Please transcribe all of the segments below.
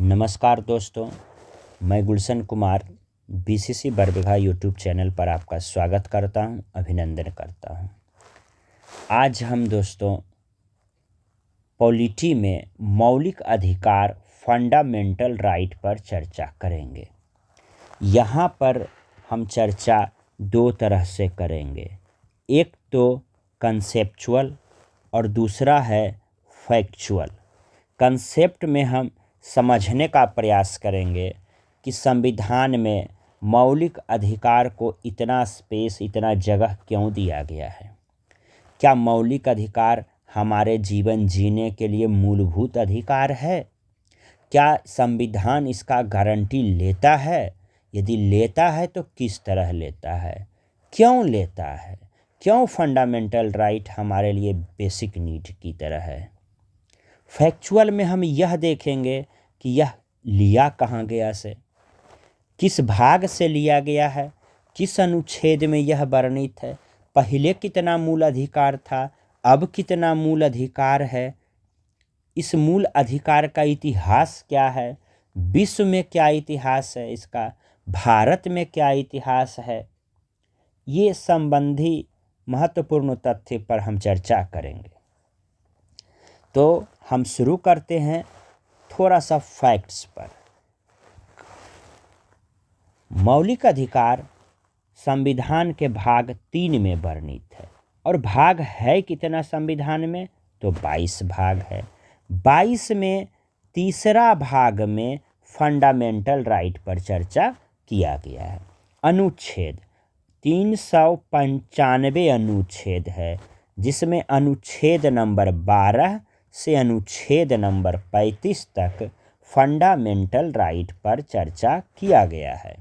नमस्कार दोस्तों, मैं Gulshan Kumar BCC Barbigha YouTube channel पर आपका स्वागत करता हूं, अभिनंदन करता हूं। आज हम दोस्तों पॉलिटी में मौलिक अधिकार फंडामेंटल राइट पर चर्चा करेंगे। यहाँ पर हम चर्चा दो तरह से करेंगे, एक तो कंसेप्चुअल और दूसरा है फैक्चुअल। कंसेप्ट में हम समझने का प्रयास करेंगे कि संविधान में मौलिक अधिकार को इतना स्पेस, इतना जगह क्यों दिया गया है। क्या मौलिक अधिकार हमारे जीवन जीने के लिए मूलभूत अधिकार है? क्या संविधान इसका गारंटी लेता है? यदि लेता है तो किस तरह लेता है, क्यों लेता है, क्यों फंडामेंटल राइट हमारे लिए बेसिक नीड की तरह है। फैक्चुअल में हम यह देखेंगे कि यह लिया कहाँ गया से, किस भाग से लिया गया है, किस अनुच्छेद में यह वर्णित है, पहले कितना मूल अधिकार था, अब कितना मूल अधिकार है, इस मूल अधिकार का इतिहास क्या है, विश्व में क्या इतिहास है इसका, भारत में क्या इतिहास है। ये संबंधी महत्वपूर्ण तथ्य पर हम चर्चा करेंगे। तो हम शुरू करते हैं थोड़ा सा फैक्ट्स पर। मौलिक अधिकार संविधान के भाग 3 में वर्णित है और भाग है कितना संविधान में, तो 22 भाग है। 22 में तीसरा भाग में फंडामेंटल राइट पर चर्चा किया गया है। अनुच्छेद 395 अनुच्छेद है, जिसमें अनुच्छेद नंबर 12 से अनुच्छेद नंबर 35 तक फंडामेंटल राइट पर चर्चा किया गया है।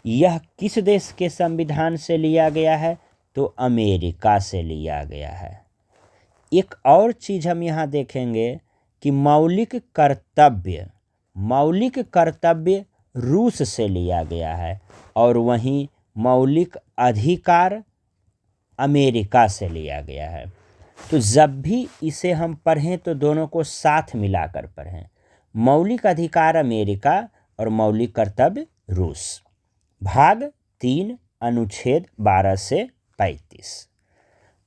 यह किस देश के संविधान से लिया गया है, तो अमेरिका से लिया गया है। एक और चीज़ हम यहाँ देखेंगे कि मौलिक कर्तव्य रूस से लिया गया है और वहीं मौलिक अधिकार अमेरिका से लिया गया है। तो जब भी इसे हम पढ़ें तो दोनों को साथ मिलाकर पढ़ें, मौलिक अधिकार अमेरिका और मौलिक कर्तव्य रूस। भाग 3 अनुच्छेद 12 से 35।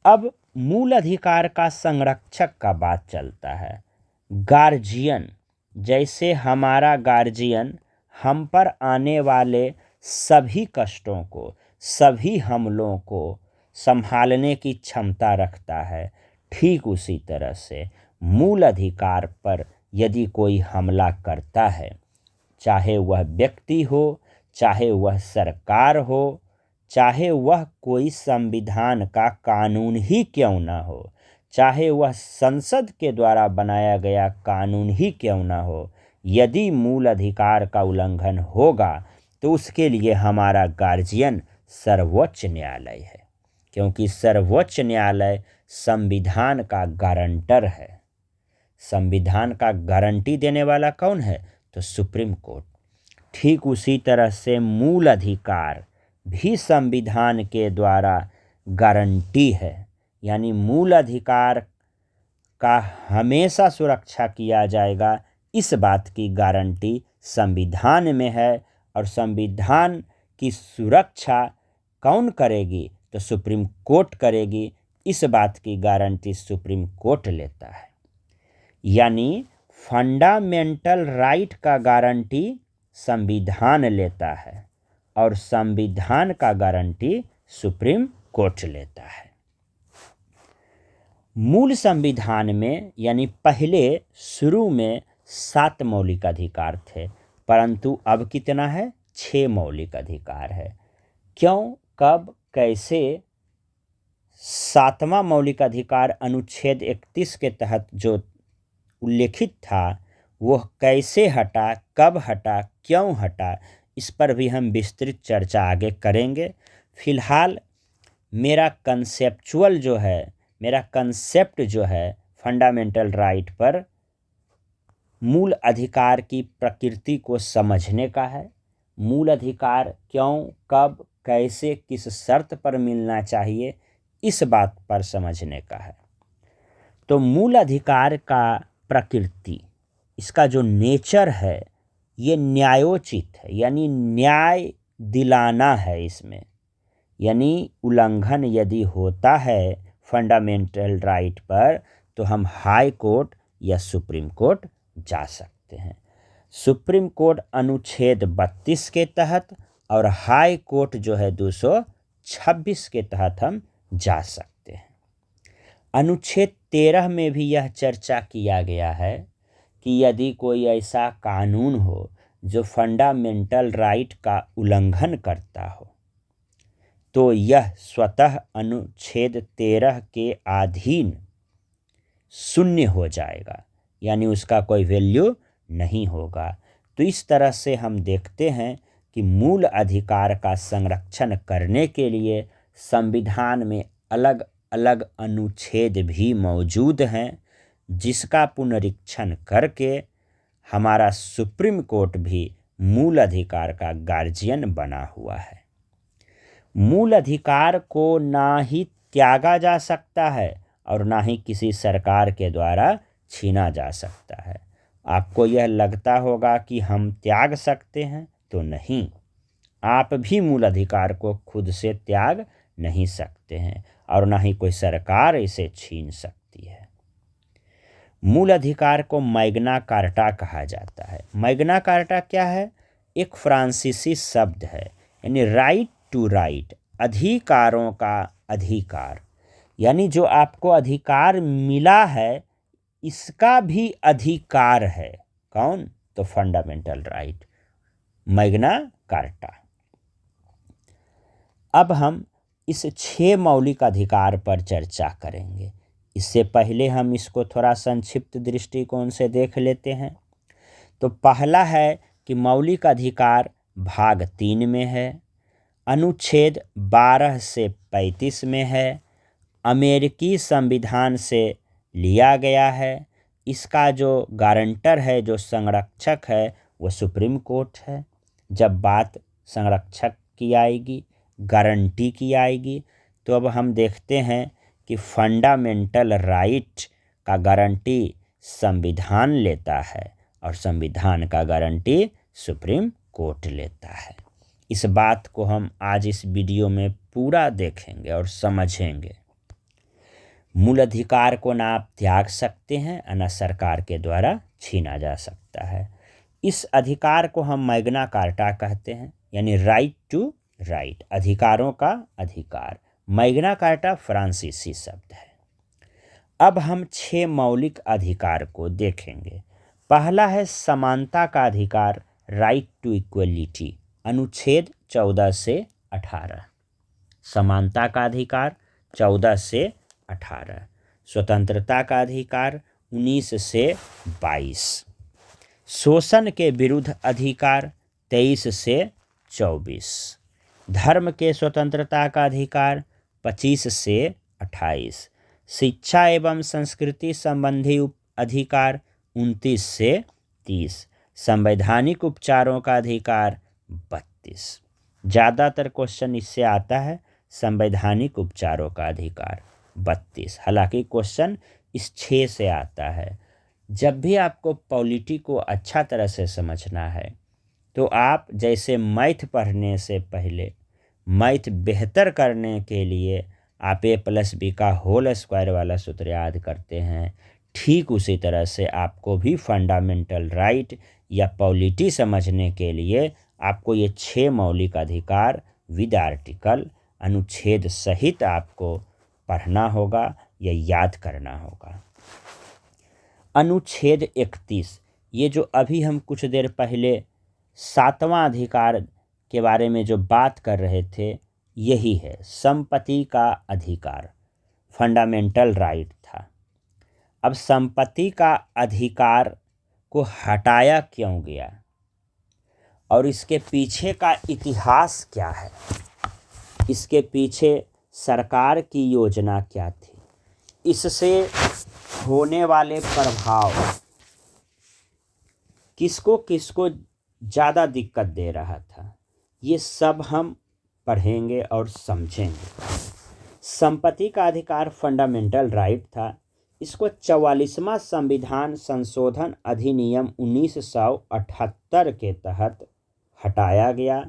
अब मूल अधिकार का संरक्षक का बात चलता है। गार्जियन, जैसे हमारा गार्जियन हम पर आने वाले सभी कष्टों को, सभी हमलों को संभालने की क्षमता रखता है, ठीक उसी तरह से मूल अधिकार पर यदि कोई हमला करता है, चाहे वह व्यक्ति हो, चाहे वह सरकार हो, चाहे वह कोई संविधान का कानून ही क्यों ना हो, चाहे वह संसद के द्वारा बनाया गया कानून ही क्यों ना हो, यदि मूल अधिकार का उल्लंघन होगा तो उसके लिए हमारा गार्जियन सर्वोच्च न्यायालय है, क्योंकि सर्वोच्च न्यायालय संविधान का गारंटर है। संविधान का गारंटी देने वाला कौन है, तो सुप्रीम कोर्ट। ठीक उसी तरह से मूल अधिकार भी संविधान के द्वारा गारंटी है, यानी मूल अधिकार का हमेशा सुरक्षा किया जाएगा, इस बात की गारंटी संविधान में है। और संविधान की सुरक्षा कौन करेगी, तो सुप्रीम कोर्ट करेगी, इस बात की गारंटी सुप्रीम कोर्ट लेता है। यानी फंडामेंटल राइट का गारंटी संविधान लेता है और संविधान का गारंटी सुप्रीम कोर्ट लेता है। मूल संविधान में यानी पहले शुरू में 7 मौलिक अधिकार थे, परंतु अब कितना है, 6 मौलिक अधिकार है। क्यों, कब, कैसे 7वां मौलिक अधिकार अनुच्छेद 31 के तहत जो उल्लेखित था वह कैसे हटा, कब हटा, क्यों हटा, इस पर भी हम विस्तृत चर्चा आगे करेंगे। फिलहाल मेरा कंसेप्ट जो है फंडामेंटल राइट पर मूल अधिकार की प्रकृति को समझने का है। मूल अधिकार क्यों, कब, कैसे, किस शर्त पर मिलना चाहिए, इस बात पर समझने का है। तो मूल अधिकार का प्रकृति इसका जो नेचर है ये न्यायोचित है, यानी न्याय दिलाना है इसमें। यानी उल्लंघन यदि होता है फंडामेंटल राइट पर तो हम हाई कोर्ट या सुप्रीम कोर्ट जा सकते हैं। सुप्रीम कोर्ट अनुच्छेद 32 के तहत और हाई कोर्ट जो है 226 के तहत हम जा सकते हैं। अनुच्छेद 13 में भी यह चर्चा किया गया है कि यदि कोई ऐसा कानून हो जो फंडामेंटल राइट का उल्लंघन करता हो तो यह स्वतः अनुच्छेद 13 के अधीन शून्य हो जाएगा, यानी उसका कोई वैल्यू नहीं होगा। तो इस तरह से हम देखते हैं कि मूल अधिकार का संरक्षण करने के लिए संविधान में अलग अलग अनुच्छेद भी मौजूद हैं, जिसका पुनरीक्षण करके हमारा सुप्रीम कोर्ट भी मूल अधिकार का गार्जियन बना हुआ है। मूल अधिकार को ना ही त्यागा जा सकता है और ना ही किसी सरकार के द्वारा छीना जा सकता है। आपको यह लगता होगा कि हम त्याग सकते हैं, तो नहीं, आप भी मूल अधिकार को खुद से त्याग नहीं सकते हैं और ना ही कोई सरकार इसे छीन सकती है। मूल अधिकार को मैग्ना कार्टा कहा जाता है। मैग्ना कार्टा क्या है? एक फ्रांसीसी शब्द है, यानी राइट टू राइट, अधिकारों का अधिकार। यानी जो आपको अधिकार मिला है इसका भी अधिकार है। कौन? तो फंडामेंटल राइट, मैग्ना कार्टा। अब हम इस 6 मौलिक अधिकार पर चर्चा करेंगे। इससे पहले हम इसको थोड़ा संक्षिप्त दृष्टिकोण से देख लेते हैं। तो पहला है कि मौलिक अधिकार भाग 3 में है, अनुच्छेद 12 से 35 में है, अमेरिकी संविधान से लिया गया है। इसका जो गारंटर है, जो संरक्षक है, वो सुप्रीम कोर्ट है। जब बात संरक्षक की आएगी, गारंटी की आएगी, तो अब हम देखते हैं कि फंडामेंटल राइट का गारंटी संविधान लेता है और संविधान का गारंटी सुप्रीम कोर्ट लेता है। इस बात को हम आज इस वीडियो में पूरा देखेंगे और समझेंगे। मूल अधिकार को ना आप त्याग सकते हैं और ना सरकार के द्वारा छीना जा सकता है। इस अधिकार को हम मैग्ना कार्टा कहते हैं, यानी राइट टू राइट, अधिकारों का अधिकार। मैग्ना कार्टा फ्रांसीसी शब्द है। अब हम 6 मौलिक अधिकार को देखेंगे। पहला है समानता का अधिकार, राइट टू इक्वलिटी, अनुच्छेद 14 से 18। समानता का अधिकार 14 से 18। स्वतंत्रता का अधिकार 19 से 22। शोषण के विरुद्ध अधिकार 23 से 24। धर्म के स्वतंत्रता का अधिकार 25 से 28। शिक्षा एवं संस्कृति संबंधी अधिकार 29 से 30। संवैधानिक उपचारों का अधिकार 32। ज़्यादातर क्वेश्चन इससे आता है, संवैधानिक उपचारों का अधिकार 32। हालांकि क्वेश्चन इस 6 से आता है। जब भी आपको पॉलिटी को अच्छा तरह से समझना है तो आप जैसे मैथ पढ़ने से पहले मैथ बेहतर करने के लिए आप a+b का होल स्क्वायर वाला सूत्र याद करते हैं, ठीक उसी तरह से आपको भी फंडामेंटल राइट या पॉलिटी समझने के लिए आपको ये 6 मौलिक अधिकार विद आर्टिकल, अनुच्छेद सहित आपको पढ़ना होगा या याद करना होगा। अनुच्छेद 31, ये जो अभी हम कुछ देर पहले 7वां अधिकार के बारे में जो बात कर रहे थे, यही है संपत्ति का अधिकार, फंडामेंटल राइट था। अब संपत्ति का अधिकार को हटाया क्यों गया और इसके पीछे का इतिहास क्या है, इसके पीछे सरकार की योजना क्या थी, इससे होने वाले प्रभाव किसको किसको ज़्यादा दिक्कत दे रहा था, ये सब हम पढ़ेंगे और समझेंगे। संपत्ति का अधिकार फंडामेंटल राइट था। इसको 44वां संविधान संशोधन अधिनियम 1978 के तहत हटाया गया।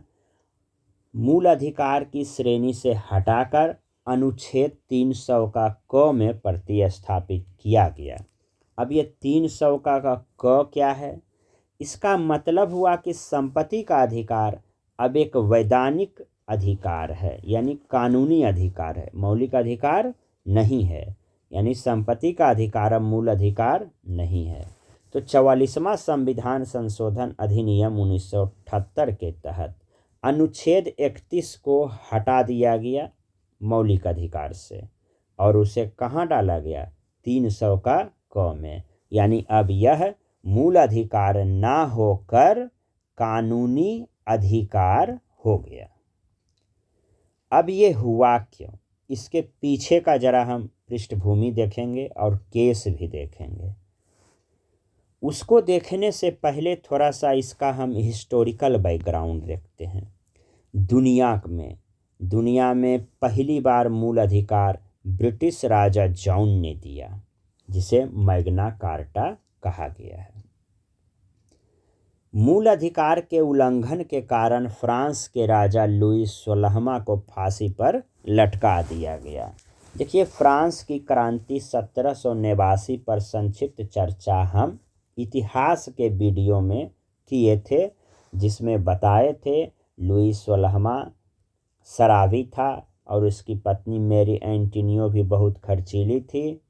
मूल अधिकार की श्रेणी से हटाकर अनुच्छेद 300 का क में प्रतिस्थापित किया गया। अब ये 300 का क क्या है? इसका मतलब हुआ कि संपत्ति का अधिकार अब एक वैधानिक अधिकार है, यानी कानूनी अधिकार है, मौलिक अधिकार नहीं है। यानी संपत्ति का अधिकार अब मूल अधिकार नहीं है। तो 44वां संविधान संशोधन अधिनियम 1978 के तहत अनुच्छेद 31 को हटा दिया गया मौलिक अधिकार से, और उसे कहाँ डाला गया? 300 का क में। यानी अब यह मूल अधिकार ना होकर कानूनी अधिकार हो गया। अब ये हुआ क्यों? इसके पीछे का जरा हम पृष्ठभूमि देखेंगे और केस भी देखेंगे। उसको देखने से पहले थोड़ा सा इसका हम हिस्टोरिकल बैकग्राउंड देखते हैं। दुनिया में पहली बार मूल अधिकार ब्रिटिश राजा जॉन ने दिया, जिसे मैग्ना कार्टा कहा गया है। मूल अधिकार के उल्लंघन के कारण फ्रांस के राजा लुई 16वां को फांसी पर लटका दिया गया। देखिए, फ्रांस की क्रांति 1789 पर संक्षिप्त चर्चा हम इतिहास के वीडियो में किए थे, जिसमें बताए थे लुई 16वां शराबी था और उसकी पत्नी मैरी एंटोनियो भी बहुत खर्चीली थी,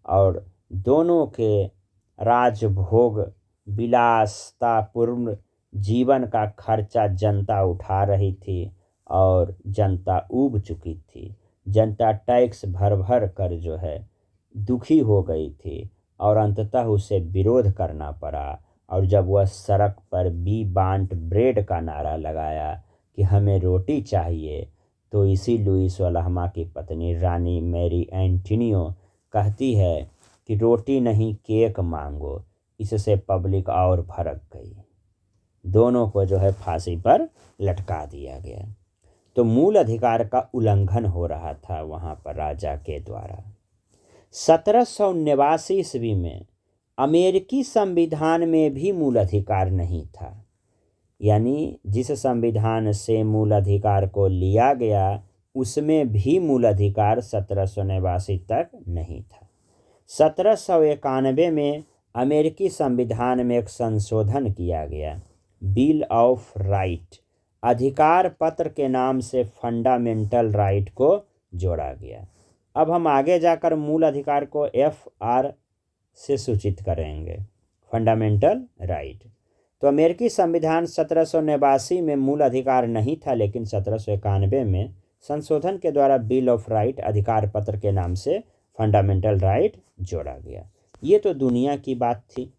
और दोनों के राजभोग विलासतापूर्ण जीवन का खर्चा जनता उठा रही थी और जनता ऊब चुकी थी। जनता टैक्स भर भर कर जो है दुखी हो गई थी और अंततः उसे विरोध करना पड़ा। और जब वह सड़क पर "वी वांट ब्रेड" का नारा लगाया कि हमें रोटी चाहिए, तो इसी लुई 16वां की पत्नी रानी मैरी एंटोनियो कहती है कि रोटी नहीं केक मांगो। इससे पब्लिक और भड़क गई। दोनों को जो है फांसी पर लटका दिया गया। तो मूल अधिकार का उल्लंघन हो रहा था वहाँ पर राजा के द्वारा। 1789 ईस्वी में अमेरिकी संविधान में भी मूल अधिकार नहीं था। यानी जिस संविधान से मूल अधिकार को लिया गया उसमें भी मूल अधिकार 1789 तक नहीं था। 1791 में अमेरिकी संविधान में एक संशोधन किया गया, बिल ऑफ राइट। अधिकार पत्र के नाम से फंडामेंटल राइट को जोड़ा गया। अब हम आगे जाकर मूल अधिकार को FR से सूचित करेंगे, फंडामेंटल राइट। तो अमेरिकी संविधान 1789 में मूल अधिकार नहीं था, लेकिन 1791 में संशोधन के द्वारा बिल ऑफ राइट, अधिकार पत्र के नाम से फंडामेंटल राइट जोड़ा गया। ये तो दुनिया की बात थी।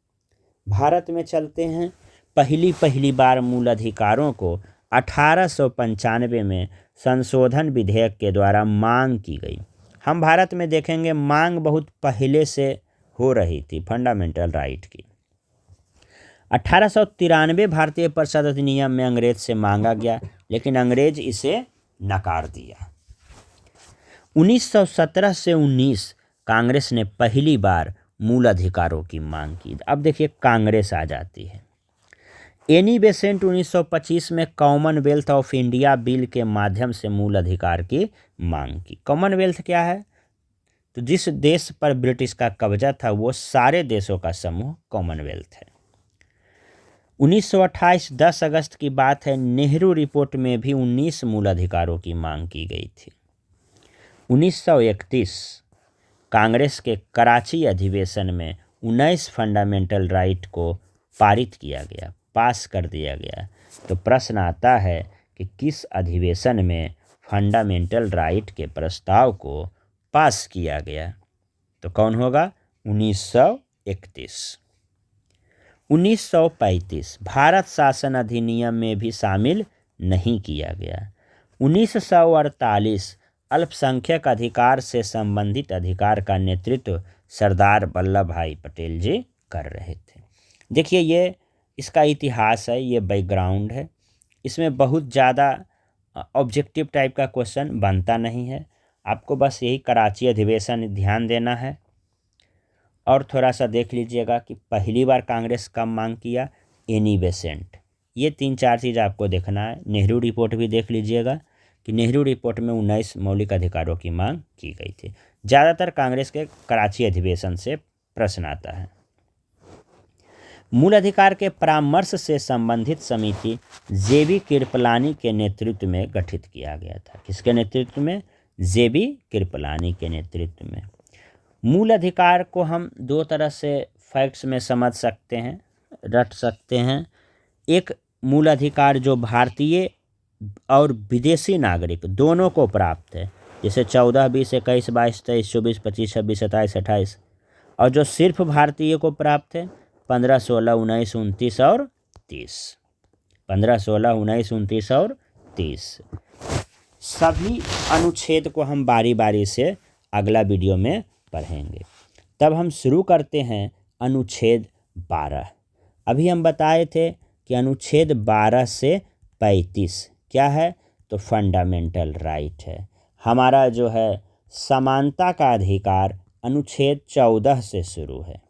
भारत में चलते हैं। पहली बार मूल अधिकारों को 1895 में संशोधन विधेयक के द्वारा मांग की गई। हम भारत में देखेंगे मांग बहुत पहले से हो रही थी फंडामेंटल राइट की। 1893 भारतीय परिषद अधिनियम में अंग्रेज से मांगा गया, लेकिन अंग्रेज इसे नकार दिया। 1917 से 19 कांग्रेस ने पहली बार मूल अधिकारों की मांग की। अब देखिए कांग्रेस आ जाती है। एनी बेसेंट 1925 में कॉमनवेल्थ ऑफ इंडिया बिल के माध्यम से मूल अधिकार की मांग की। कॉमनवेल्थ क्या है? तो जिस देश पर ब्रिटिश का कब्जा था वो सारे देशों का समूह कॉमनवेल्थ है। 1928 10 अगस्त की बात है, नेहरू रिपोर्ट में भी 19 मूल अधिकारों की मांग की गई थी। 1931 कांग्रेस के कराची अधिवेशन में 19 फंडामेंटल राइट को पारित किया गया, पास कर दिया गया। तो प्रश्न आता है कि किस अधिवेशन में फंडामेंटल राइट के प्रस्ताव को पास किया गया? तो कौन होगा? 1931। 1935 भारत शासन अधिनियम में भी शामिल नहीं किया गया। 1948 अल्पसंख्यक अधिकार से संबंधित अधिकार का नेतृत्व सरदार वल्लभ भाई पटेल जी कर रहे थे। देखिए ये इसका इतिहास है, ये बैकग्राउंड है। इसमें बहुत ज़्यादा ऑब्जेक्टिव टाइप का क्वेश्चन बनता नहीं है। आपको बस यही कराची अधिवेशन ध्यान देना है और थोड़ा सा देख लीजिएगा कि पहली बार कांग्रेस कब मांग किया, एनी बेसेंट। ये 3-4 चीज़ आपको देखना है। नेहरू रिपोर्ट भी देख लीजिएगा कि नेहरू रिपोर्ट में 19 मौलिक अधिकारों की मांग की गई थी। ज़्यादातर कांग्रेस के कराची अधिवेशन से प्रश्न आता है। मूल अधिकार के परामर्श से संबंधित समिति जेबी कृपलानी के नेतृत्व में गठित किया गया था। किसके नेतृत्व में? जेबी कृपलानी के नेतृत्व में। मूल अधिकार को हम दो तरह से फैक्ट्स में समझ सकते हैं, रट सकते हैं। एक मूल अधिकार जो भारतीय और विदेशी नागरिक दोनों को प्राप्त है, जैसे 14, 20, 21, 22, 23, 24, 25, 26, 27, 28, और जो सिर्फ भारतीय को प्राप्त है 15, 16, 19, 29 और 30। 15, 16, 19, 29 और 30 सभी अनुच्छेद को हम बारी बारी से अगला वीडियो में पढ़ेंगे। तब हम शुरू करते हैं अनुच्छेद 12। अभी हम बताए थे कि अनुच्छेद 12 से 35 क्या है, तो फंडामेंटल राइट है। हमारा जो है समानता का अधिकार अनुच्छेद 14 से शुरू है।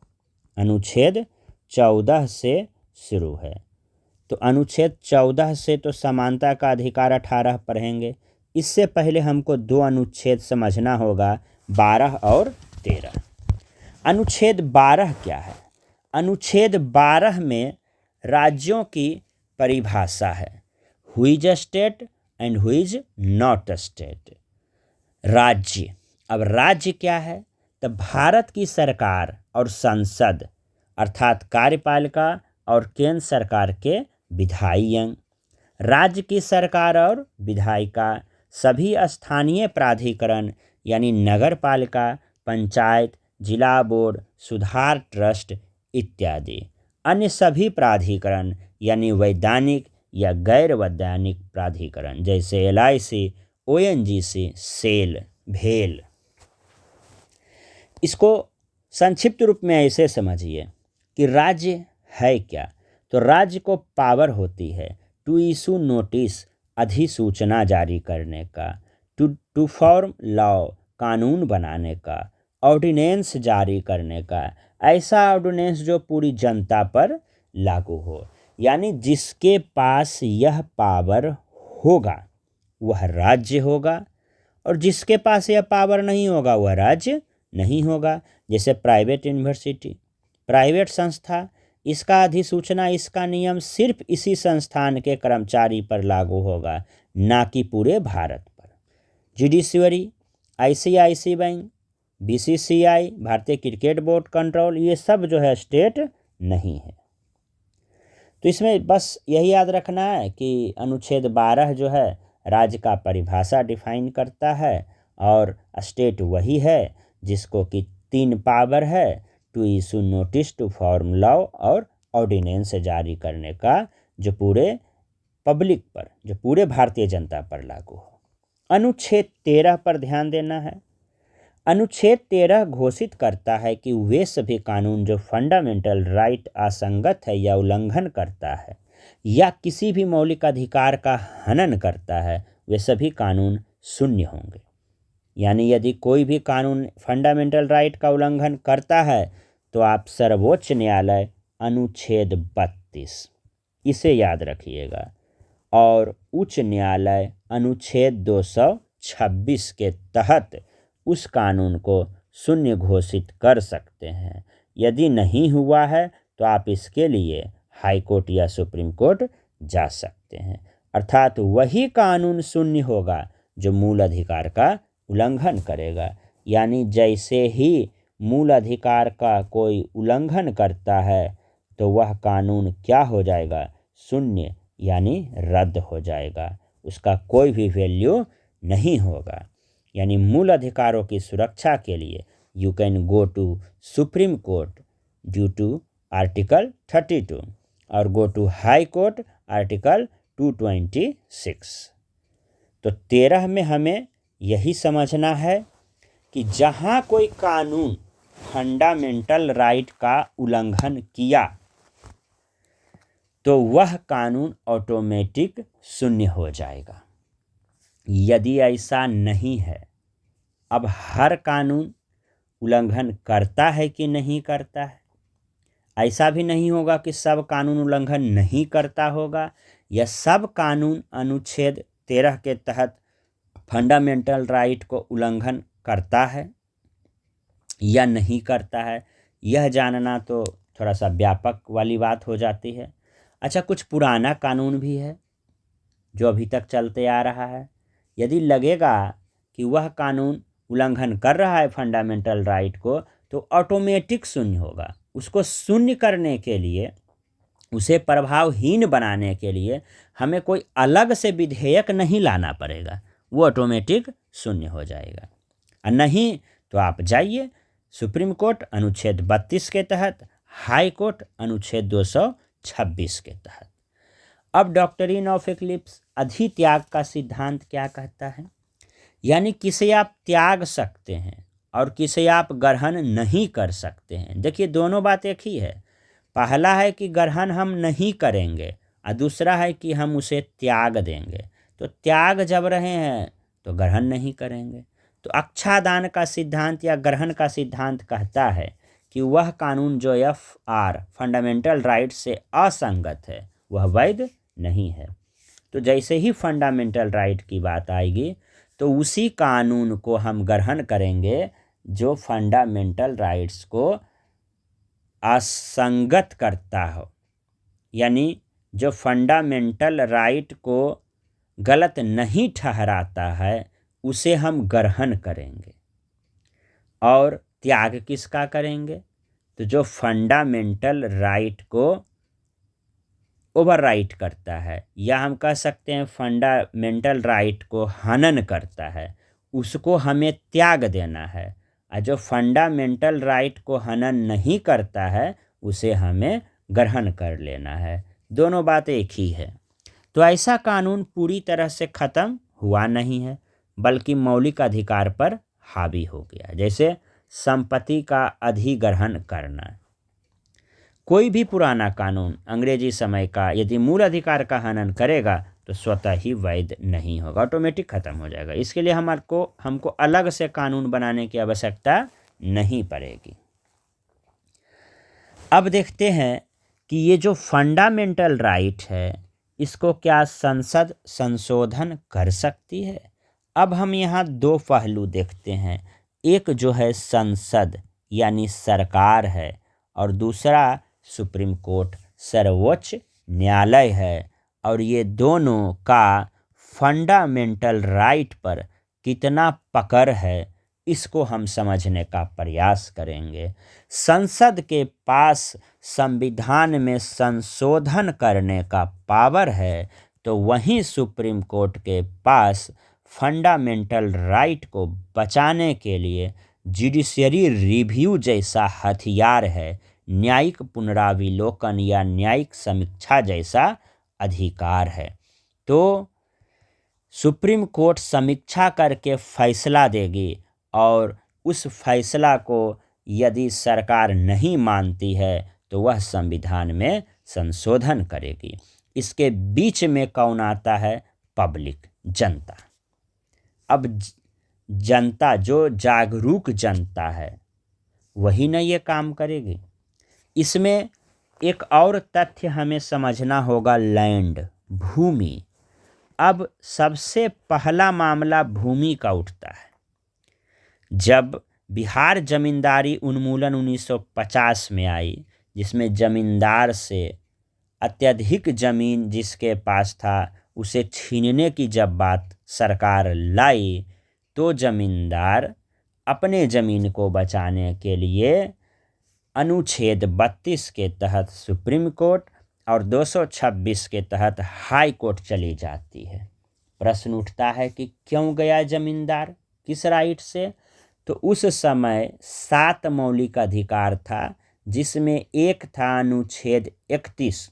अनुच्छेद 14 से शुरू है। तो अनुच्छेद 14 से तो समानता का अधिकार 18 पढ़ेंगे। इससे पहले हमको दो अनुच्छेद समझना होगा, 12 और 13। अनुच्छेद 12 क्या है? अनुच्छेद 12 में राज्यों की परिभाषा है, who is a state and who is not a state. राज्य, अब राज्य क्या है? तो भारत की सरकार और संसद अर्थात कार्यपालिका और केंद्र सरकार के विधायी अंग। राज्य की सरकार और विधायिका सभी स्थानीय प्राधिकरण यानी नगर पालिका, पंचायत, जिला बोर्ड, सुधार ट्रस्ट इत्यादि। अन्य सभी प्राधिकरण यानी वैधानिक या गैर वैधानिक प्राधिकरण जैसे LIC, ONGC, सेल, भेल। इसको संक्षिप्त रूप में ऐसे समझिए कि राज्य है क्या? तो राज्य को पावर होती है टू इशू नोटिस, अधिसूचना जारी करने का, टू फॉर्म लॉ, कानून बनाने का, ऑर्डिनेंस जारी करने का, ऐसा ऑर्डिनेंस जो पूरी जनता पर लागू हो। यानी जिसके पास यह पावर होगा वह राज्य होगा, और जिसके पास यह पावर नहीं होगा वह राज्य नहीं होगा। जैसे प्राइवेट यूनिवर्सिटी, प्राइवेट संस्था, इसका अधिसूचना, इसका नियम सिर्फ इसी संस्थान के कर्मचारी पर लागू होगा, ना कि पूरे भारत पर। जुडिशरी, ICIC बैंक, BCCI, भारतीय क्रिकेट बोर्ड कंट्रोल, ये सब जो है स्टेट नहीं है। तो इसमें बस यही याद रखना है कि अनुच्छेद 12 जो है राज्य का परिभाषा डिफाइन करता है, और स्टेट वही है जिसको कि 3 पावर है, to issue notice, to form law और ऑर्डिनेंस जारी करने का, जो पूरे पब्लिक पर, जो पूरे भारतीय जनता पर लागू हो। अनुच्छेद 13 पर ध्यान देना है। अनुच्छेद 13 घोषित करता है कि वे सभी कानून जो फंडामेंटल राइट असंगत है या उल्लंघन करता है या किसी भी मौलिक अधिकार का हनन करता है, वे सभी कानून शून्य होंगे। यानी यदि कोई भी कानून फंडामेंटल राइट का उल्लंघन करता है तो आप सर्वोच्च न्यायालय अनुच्छेद 32 इसे याद रखिएगा, और उच्च न्यायालय अनुच्छेद 226 के तहत उस कानून को शून्य घोषित कर सकते हैं। यदि नहीं हुआ है तो आप इसके लिए हाई कोर्ट या सुप्रीम कोर्ट जा सकते हैं। अर्थात वही कानून शून्य होगा जो मूल अधिकार का उल्लंघन करेगा। यानी जैसे ही मूल अधिकार का कोई उल्लंघन करता है तो वह कानून क्या हो जाएगा? शून्य, यानी रद्द हो जाएगा, उसका कोई भी वैल्यू नहीं होगा। यानी मूल अधिकारों की सुरक्षा के लिए you can go to Supreme Court due to article 32 और go to High Court article 226। तो 13 में हमें यही समझना है कि जहाँ कोई कानून फंडामेंटल राइट का उल्लंघन किया तो वह कानून ऑटोमेटिक शून्य हो जाएगा। यदि ऐसा नहीं है, अब हर कानून उल्लंघन करता है कि नहीं करता है। ऐसा भी नहीं होगा कि सब कानून उल्लंघन नहीं करता होगा, या सब कानून अनुच्छेद 13 के तहत फंडामेंटल राइट को उल्लंघन करता है या नहीं करता है। यह जानना तो थोड़ा सा व्यापक वाली बात हो जाती है। अच्छा, कुछ पुराना कानून भी है जो अभी तक चलते आ रहा है। यदि लगेगा कि वह कानून उल्लंघन कर रहा है फंडामेंटल राइट को, तो ऑटोमेटिक शून्य होगा। उसको शून्य करने के लिए, उसे प्रभावहीन बनाने के लिए हमें कोई अलग से विधेयक नहीं लाना पड़ेगा, वो ऑटोमेटिक शून्य हो जाएगा। और नहीं तो आप जाइए सुप्रीम कोर्ट अनुच्छेद 32 के तहत, हाई कोर्ट अनुच्छेद 226 के तहत। अब डॉक्ट्रिन ऑफ इक्लिप्स अधित्याग का सिद्धांत क्या कहता है? यानी किसे आप त्याग सकते हैं और किसे आप ग्रहण नहीं कर सकते हैं। देखिए, दोनों बात एक ही है। पहला है कि ग्रहण हम नहीं करेंगे और दूसरा है कि हम उसे त्याग देंगे। तो त्याग जब रहे हैं तो ग्रहण नहीं करेंगे। तो अक्षादान का सिद्धांत या ग्रहण का सिद्धांत कहता है कि वह कानून जो FR फंडामेंटल राइट से असंगत है वह वैध नहीं है। तो जैसे ही फंडामेंटल राइट की बात आएगी तो उसी कानून को हम ग्रहण करेंगे जो फंडामेंटल राइट्स को असंगत करता हो, यानी जो फंडामेंटल राइट को गलत नहीं ठहराता है उसे हम ग्रहण करेंगे। और त्याग किसका करेंगे? तो जो फंडामेंटल राइट को ओवरराइट करता है, या हम कह सकते हैं फंडामेंटल राइट को हनन करता है, उसको हमें त्याग देना है। और जो फंडामेंटल राइट को हनन नहीं करता है उसे हमें ग्रहण कर लेना है। दोनों बातें एक ही है। तो ऐसा कानून पूरी तरह से ख़त्म हुआ नहीं है, बल्कि मौलिक अधिकार पर हावी हो गया। जैसे संपत्ति का अधिग्रहण करना। कोई भी पुराना कानून अंग्रेजी समय का यदि मूल अधिकार का हनन करेगा तो स्वतः ही वैध नहीं होगा, ऑटोमेटिक ख़त्म हो जाएगा। इसके लिए हमको अलग से कानून बनाने की आवश्यकता नहीं पड़ेगी। अब देखते हैं कि ये जो फंडामेंटल राइट है इसको क्या संसद संशोधन कर सकती है? अब हम यहाँ दो पहलू देखते हैं। एक जो है संसद यानी सरकार है, और दूसरा सुप्रीम कोर्ट सर्वोच्च न्यायालय है। और ये दोनों का फंडामेंटल राइट पर कितना पकड़ है इसको हम समझने का प्रयास करेंगे। संसद के पास संविधान में संशोधन करने का पावर है, तो वहीं सुप्रीम कोर्ट के पास फंडामेंटल राइट को बचाने के लिए जुडिशरी रिव्यू जैसा हथियार है, न्यायिक पुनराविलोकन या न्यायिक समीक्षा जैसा अधिकार है। तो सुप्रीम कोर्ट समीक्षा करके फैसला देगी, और उस फैसला को यदि सरकार नहीं मानती है तो वह संविधान में संशोधन करेगी। इसके बीच में कौन आता है? पब्लिक, जनता। अब जनता, जो जागरूक जनता है, वही न ये काम करेगी। इसमें एक और तथ्य हमें समझना होगा, लैंड, भूमि। अब सबसे पहला मामला भूमि का उठता है। जब बिहार जमींदारी उन्मूलन 1950 में आई, जिसमें जमींदार से अत्यधिक ज़मीन जिसके पास था उसे छीनने की जब बात सरकार लाई, तो जमींदार अपने ज़मीन को बचाने के लिए अनुच्छेद 32 के तहत सुप्रीम कोर्ट और 226 के तहत हाई कोर्ट चली जाती है। प्रश्न उठता है कि क्यों गया जमींदार, किस राइट से? तो उस समय 7 मौलिक अधिकार था, जिसमें एक था अनुच्छेद 31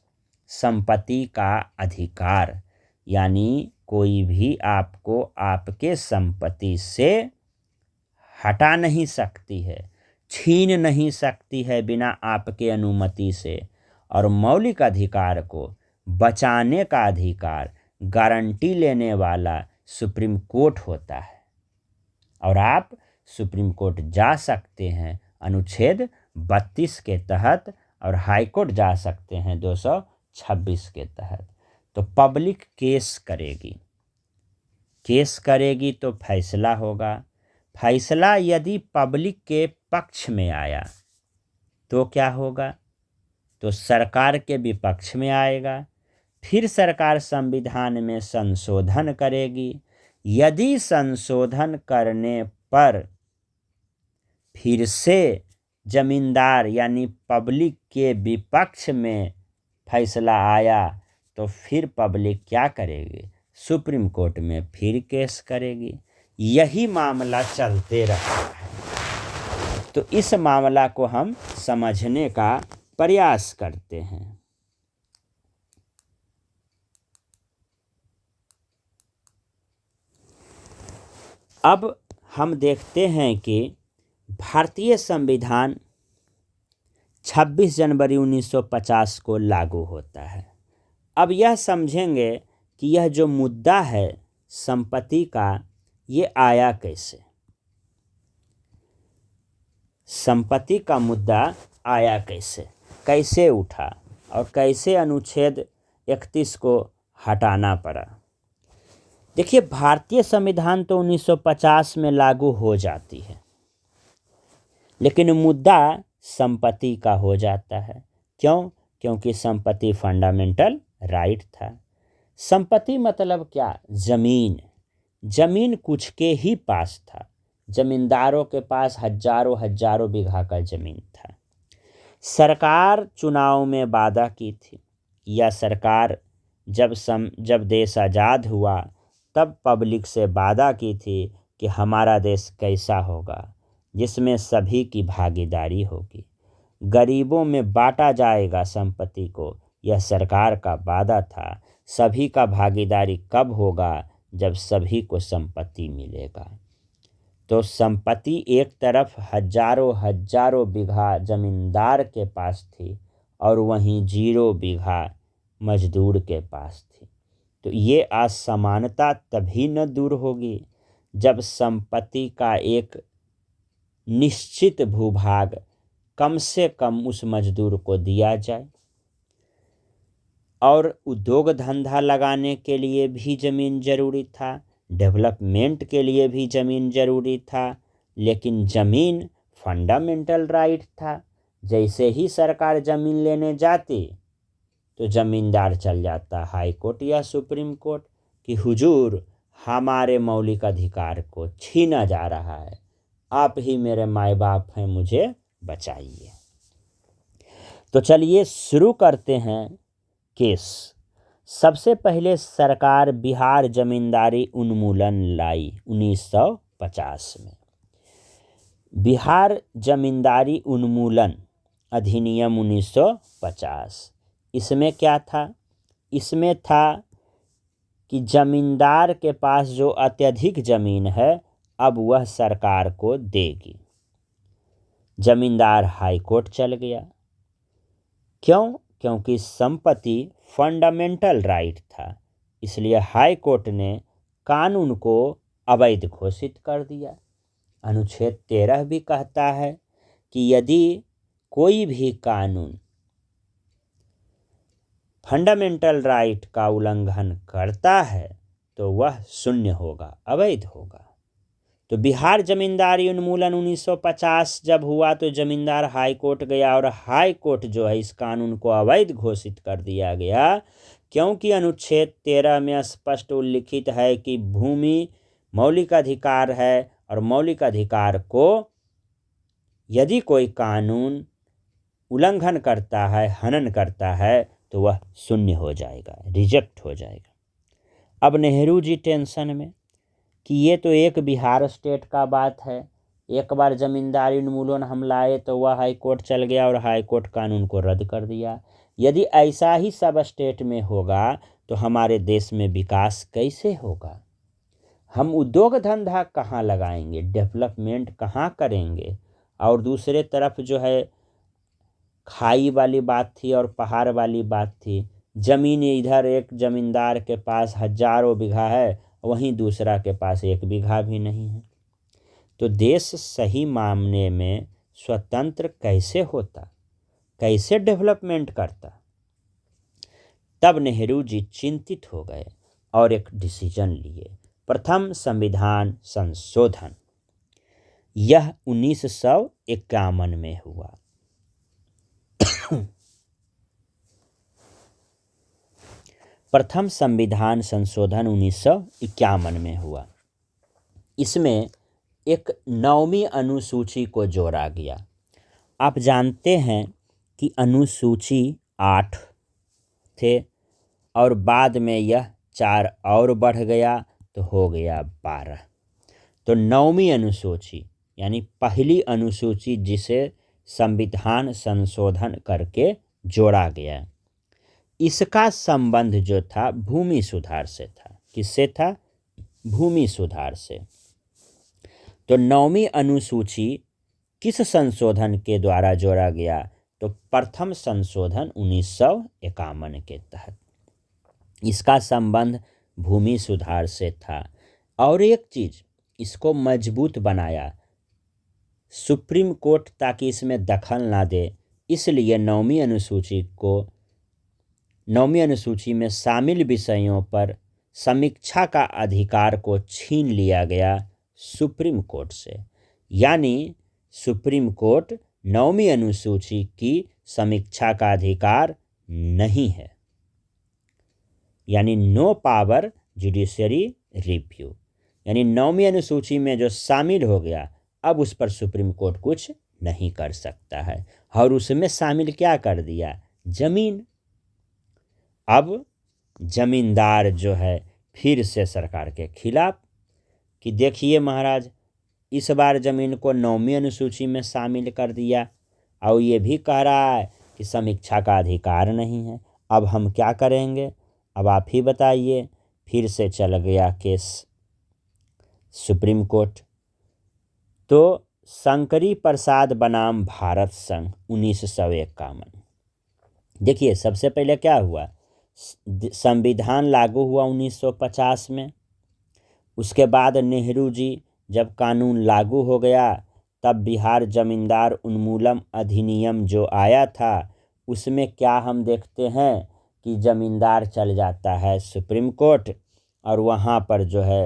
संपत्ति का अधिकार, यानी कोई भी आपको आपके संपत्ति से हटा नहीं सकती है, छीन नहीं सकती है बिना आपके अनुमति से। और मौलिक अधिकार को बचाने का अधिकार, गारंटी लेने वाला सुप्रीम कोर्ट होता है। और आप सुप्रीम कोर्ट जा सकते हैं अनुच्छेद 32 के तहत और हाई कोर्ट जा सकते हैं 226 के तहत। तो पब्लिक केस करेगी तो फैसला होगा। फैसला यदि पब्लिक के पक्ष में आया तो क्या होगा? तो सरकार के विपक्ष में आएगा। फिर सरकार संविधान में संशोधन करेगी। यदि संशोधन करने पर फिर से जमींदार यानी पब्लिक के विपक्ष में फैसला आया तो फिर पब्लिक क्या करेगी? सुप्रीम कोर्ट में फिर केस करेगी। यही मामला चलते रहता है। तो इस मामला को हम समझने का प्रयास करते हैं। अब हम देखते हैं कि भारतीय संविधान 26 जनवरी 1950 को लागू होता है। अब यह समझेंगे कि यह जो मुद्दा है संपत्ति का, ये आया कैसे। संपत्ति का मुद्दा आया कैसे उठा और कैसे अनुच्छेद 31 को हटाना पड़ा। देखिए, भारतीय संविधान तो 1950 में लागू हो जाती है, लेकिन मुद्दा संपत्ति का हो जाता है। क्यों? क्योंकि संपत्ति फंडामेंटल राइट था। संपत्ति मतलब क्या? जमीन कुछ के ही पास था। जमींदारों के पास हजारों बीघा का जमीन था। सरकार चुनाव में वादा की थी, या सरकार जब देश आज़ाद हुआ तब पब्लिक से वादा की थी कि हमारा देश कैसा होगा, जिसमें सभी की भागीदारी होगी, गरीबों में बांटा जाएगा संपत्ति को। यह सरकार का वादा था। सभी का भागीदारी कब होगा? जब सभी को संपत्ति मिलेगा। तो संपत्ति एक तरफ हजारों बीघा जमींदार के पास थी और वहीं 0 बीघा मजदूर के पास थी। तो ये असमानता तभी न दूर होगी जब संपत्ति का एक निश्चित भूभाग कम से कम उस मजदूर को दिया जाए। और उद्योग धंधा लगाने के लिए भी ज़मीन ज़रूरी था, डेवलपमेंट के लिए भी ज़मीन ज़रूरी था, लेकिन ज़मीन फंडामेंटल राइट था। जैसे ही सरकार ज़मीन लेने जाती तो ज़मींदार चल जाता हाई कोर्ट या सुप्रीम कोर्ट कि हुजूर, हमारे मौलिक अधिकार को छीना जा रहा है, आप ही मेरे माँ बाप हैं, मुझे बचाइए। तो चलिए शुरू करते हैं केस। सबसे पहले सरकार बिहार जमींदारी उन्मूलन लाई 1950 में। बिहार जमींदारी उन्मूलन अधिनियम 1950। इसमें क्या था? इसमें था कि जमींदार के पास जो अत्यधिक ज़मीन है अब वह सरकार को देगी। जमींदार हाई कोर्ट चल गया। क्यों? क्योंकि संपत्ति फंडामेंटल राइट था, इसलिए हाई कोर्ट ने कानून को अवैध घोषित कर दिया। अनुच्छेद 13 भी कहता है कि यदि कोई भी कानून फंडामेंटल राइट का उल्लंघन करता है तो वह शून्य होगा, अवैध होगा। तो बिहार जमींदारी उन्मूलन 1950 जब हुआ तो जमींदार हाई कोर्ट गया और हाई कोर्ट जो है इस कानून को अवैध घोषित कर दिया गया, क्योंकि अनुच्छेद 13 में स्पष्ट उल्लिखित है कि भूमि मौलिक अधिकार है और मौलिक अधिकार को यदि कोई कानून उल्लंघन करता है, हनन करता है, तो वह शून्य हो जाएगा, रिजेक्ट हो जाएगा। अब नेहरू जी टेंशन में कि ये तो एक बिहार स्टेट का बात है, एक बार जमींदारी उन्मूलन हम लाए तो वह हाई कोर्ट चल गया और हाई कोर्ट कानून को रद्द कर दिया। यदि ऐसा ही सब स्टेट में होगा तो हमारे देश में विकास कैसे होगा? हम उद्योग धंधा कहाँ लगाएंगे, डेवलपमेंट कहाँ करेंगे? और दूसरे तरफ जो है खाई वाली बात थी और पहाड़ वाली बात थी। ज़मीन इधर एक ज़मींदार के पास हजारों बीघा है, वहीं दूसरा के पास 1 बीघा भी नहीं है। तो देश सही मामले में स्वतंत्र कैसे होता, कैसे डेवलपमेंट करता। तब नेहरू जी चिंतित हो गए और एक डिसीजन लिए, प्रथम संविधान संशोधन। यह 1951 में हुआ। प्रथम संविधान संशोधन 1951 में हुआ। इसमें एक 9वीं अनुसूची को जोड़ा गया। आप जानते हैं कि अनुसूची 8 थे और बाद में यह 4 और बढ़ गया तो हो गया 12। तो 9वीं अनुसूची यानी पहली अनुसूची जिसे संविधान संशोधन करके जोड़ा गया, इसका संबंध जो था भूमि सुधार से था। किससे था? भूमि सुधार से। तो 9वीं अनुसूची किस संशोधन के द्वारा जोड़ा गया? तो प्रथम संशोधन 1951 के तहत। इसका संबंध भूमि सुधार से था। और एक चीज इसको मजबूत बनाया, सुप्रीम कोर्ट ताकि इसमें दखल ना दे, इसलिए 9वीं अनुसूची में शामिल विषयों पर समीक्षा का अधिकार को छीन लिया गया सुप्रीम कोर्ट से। यानी सुप्रीम कोर्ट 9वीं अनुसूची की समीक्षा का अधिकार नहीं है, यानी नो पावर जुडिशरी रिव्यू। यानी 9वीं अनुसूची में जो शामिल हो गया, अब उस पर सुप्रीम कोर्ट कुछ नहीं कर सकता है। और उसमें शामिल क्या कर दिया? जमीन। अब जमींदार जो है फिर से सरकार के खिलाफ कि देखिए महाराज, इस बार ज़मीन को 9वीं अनुसूची में शामिल कर दिया और ये भी कह रहा है कि समीक्षा का अधिकार नहीं है। अब हम क्या करेंगे? अब आप ही बताइए। फिर से चल गया केस सुप्रीम कोर्ट। तो शंकरी प्रसाद बनाम भारत संघ 1951। देखिए सबसे पहले क्या हुआ, संविधान लागू हुआ 1950 में। उसके बाद नेहरू जी जब कानून लागू हो गया, तब बिहार जमींदार उन्मूलन अधिनियम जो आया था, उसमें क्या हम देखते हैं कि जमींदार चल जाता है सुप्रीम कोर्ट और वहाँ पर जो है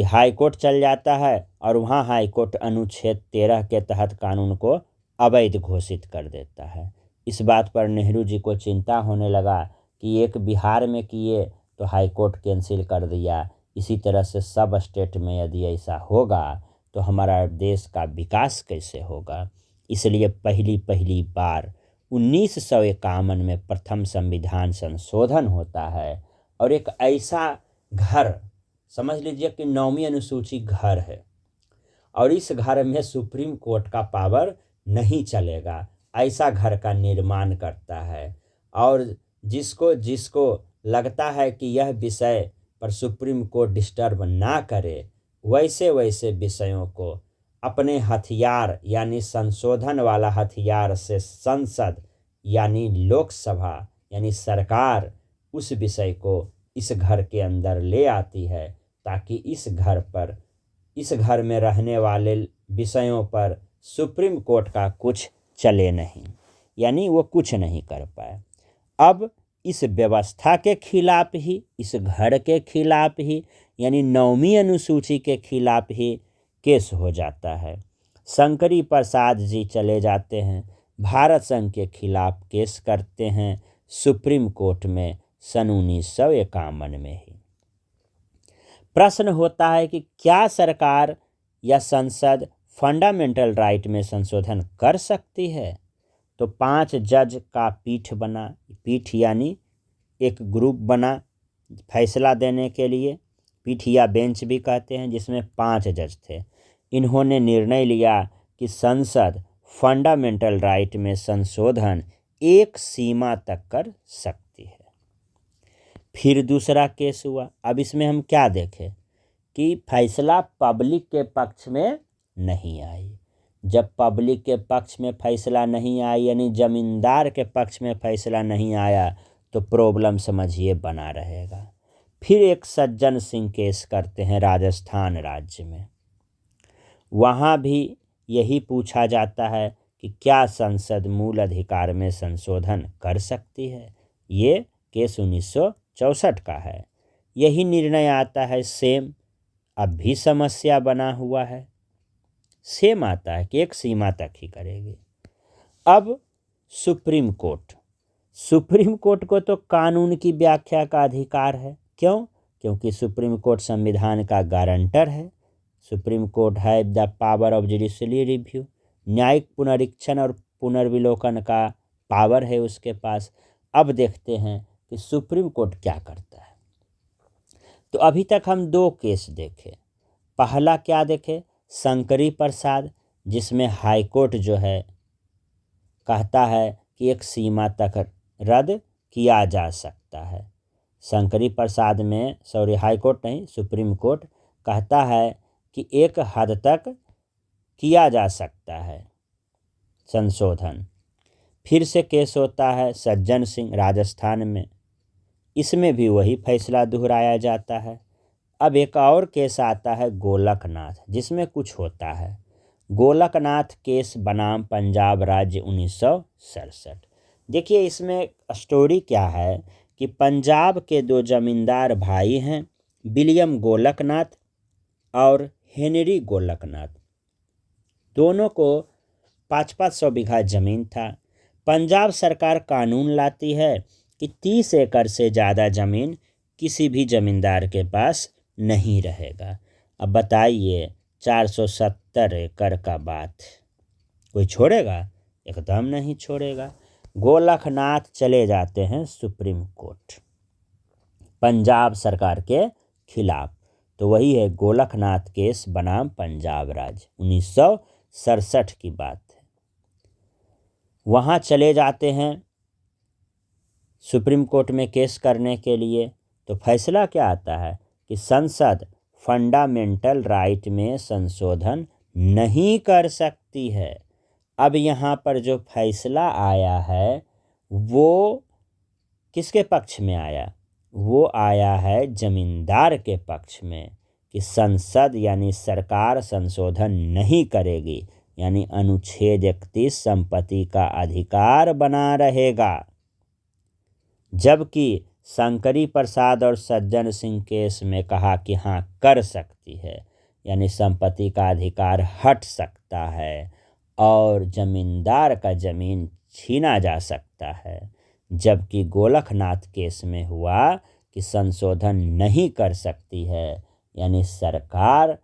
हाई कोर्ट चल जाता है और वहाँ हाई कोर्ट अनुच्छेद 13 के तहत कानून को अवैध घोषित कर देता है। इस बात पर नेहरू जी को चिंता होने लगा कि एक बिहार में किए तो हाई कोर्ट कैंसिल कर दिया, इसी तरह से सब स्टेट में यदि ऐसा होगा तो हमारा देश का विकास कैसे होगा। इसलिए पहली बार 1951 में प्रथम संविधान संशोधन होता है। और एक ऐसा घर, समझ लीजिए कि 9वीं अनुसूची घर है और इस घर में सुप्रीम कोर्ट का पावर नहीं चलेगा, ऐसा घर का निर्माण करता है। और जिसको लगता है कि यह विषय पर सुप्रीम कोर्ट डिस्टर्ब ना करे, वैसे विषयों को अपने हथियार यानी संशोधन वाला हथियार से संसद यानी लोकसभा यानी सरकार उस विषय को इस घर के अंदर ले आती है, ताकि इस घर में रहने वाले विषयों पर सुप्रीम कोर्ट का कुछ चले नहीं, यानी वो कुछ नहीं कर पाए। अब इस व्यवस्था के खिलाफ ही, इस घर के खिलाफ ही, यानी 9वीं अनुसूची के खिलाफ ही केस हो जाता है। शंकरी प्रसाद जी चले जाते हैं, भारत संघ के खिलाफ केस करते हैं सुप्रीम कोर्ट में सन 1951 में ही। प्रश्न होता है कि क्या सरकार या संसद फंडामेंटल राइट में संशोधन कर सकती है? तो 5 जज का पीठ यानी एक ग्रुप बना फैसला देने के लिए, पीठ या बेंच भी कहते हैं, जिसमें 5 जज थे। इन्होंने निर्णय लिया कि संसद फंडामेंटल राइट में संशोधन एक सीमा तक कर सकती है। फिर दूसरा केस हुआ। अब इसमें हम क्या देखें कि फैसला पब्लिक के पक्ष में नहीं आई। जब पब्लिक के पक्ष में फैसला नहीं आया, यानी जमींदार के पक्ष में फैसला नहीं आया, तो प्रॉब्लम समझिए बना रहेगा। फिर एक सज्जन सिंह केस करते हैं राजस्थान राज्य में। वहाँ भी यही पूछा जाता है कि क्या संसद मूल अधिकार में संशोधन कर सकती है। ये केस 1964 का है। यही निर्णय आता है सेम, अब भी समस्या बना हुआ है। सेम आता है कि एक सीमा तक ही करेगी। अब सुप्रीम कोर्ट को तो कानून की व्याख्या का अधिकार है। क्यों? क्योंकि सुप्रीम कोर्ट संविधान का गारंटर है। सुप्रीम कोर्ट है the power of judiciary review, न्यायिक पुनरीक्षण और पुनर्विलोकन का पावर है उसके पास। अब देखते हैं कि सुप्रीम कोर्ट क्या करता है। तो अभी तक हम 2 केस देखे। पहला क्या देखे? शंकरी प्रसाद, जिसमें हाई कोर्ट जो है कहता है कि एक सीमा तक रद्द किया जा सकता है। शंकरी प्रसाद में हाई कोर्ट नहीं, सुप्रीम कोर्ट कहता है कि एक हद तक किया जा सकता है संशोधन। फिर से केस होता है सज्जन सिंह राजस्थान में, इसमें भी वही फैसला दोहराया जाता है। अब एक और केस आता है गोलकनाथ, जिसमें कुछ होता है। गोलकनाथ केस बनाम पंजाब राज्य 1967। देखिए इसमें स्टोरी क्या है कि पंजाब के 2 जमींदार भाई हैं, विलियम गोलकनाथ और हेनरी गोलकनाथ। दोनों को 500 बीघा ज़मीन था। पंजाब सरकार कानून लाती है कि 30 एकड़ से ज़्यादा ज़मीन किसी भी ज़मींदार के पास नहीं रहेगा। अब बताइए 470 एकड़ का बात कोई छोड़ेगा? एकदम नहीं छोड़ेगा। गोलकनाथ चले जाते हैं सुप्रीम कोर्ट पंजाब सरकार के खिलाफ। तो वही है गोलकनाथ केस बनाम पंजाब राज्य 1967 की बात है। वहाँ चले जाते हैं सुप्रीम कोर्ट में केस करने के लिए। तो फैसला क्या आता है कि संसद फंडामेंटल राइट में संशोधन नहीं कर सकती है। अब यहाँ पर जो फैसला आया है वो किसके पक्ष में आया? वो आया है जमींदार के पक्ष में कि संसद यानी सरकार संशोधन नहीं करेगी, यानी अनुच्छेद 31 संपत्ति का अधिकार बना रहेगा। जबकि शंकरी प्रसाद और सज्जन सिंह केस में कहा कि हाँ कर सकती है, यानी संपत्ति का अधिकार हट सकता है और जमींदार का ज़मीन छीना जा सकता है। जबकि गोलकनाथ केस में हुआ कि संशोधन नहीं कर सकती है, यानी सरकार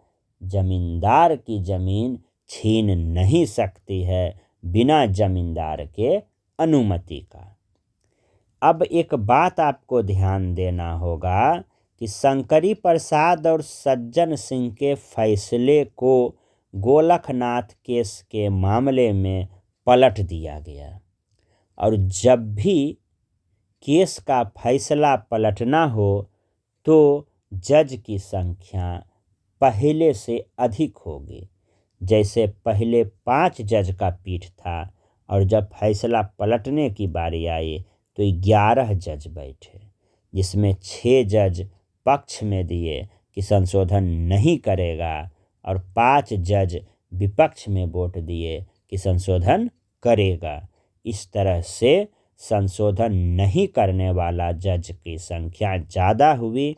जमींदार की ज़मीन छीन नहीं सकती है बिना जमींदार के अनुमति का। अब एक बात आपको ध्यान देना होगा कि शंकरी प्रसाद और सज्जन सिंह के फैसले को गोलकनाथ केस के मामले में पलट दिया गया। और जब भी केस का फैसला पलटना हो तो जज की संख्या पहले से अधिक होगी। जैसे पहले 5 जज का पीठ था और जब फैसला पलटने की बारी आई तो 11 जज बैठे, जिसमें 6 जज पक्ष में दिए कि संशोधन नहीं करेगा और 5 जज विपक्ष में वोट दिए कि संशोधन करेगा। इस तरह से संशोधन नहीं करने वाला जज की संख्या ज़्यादा हुई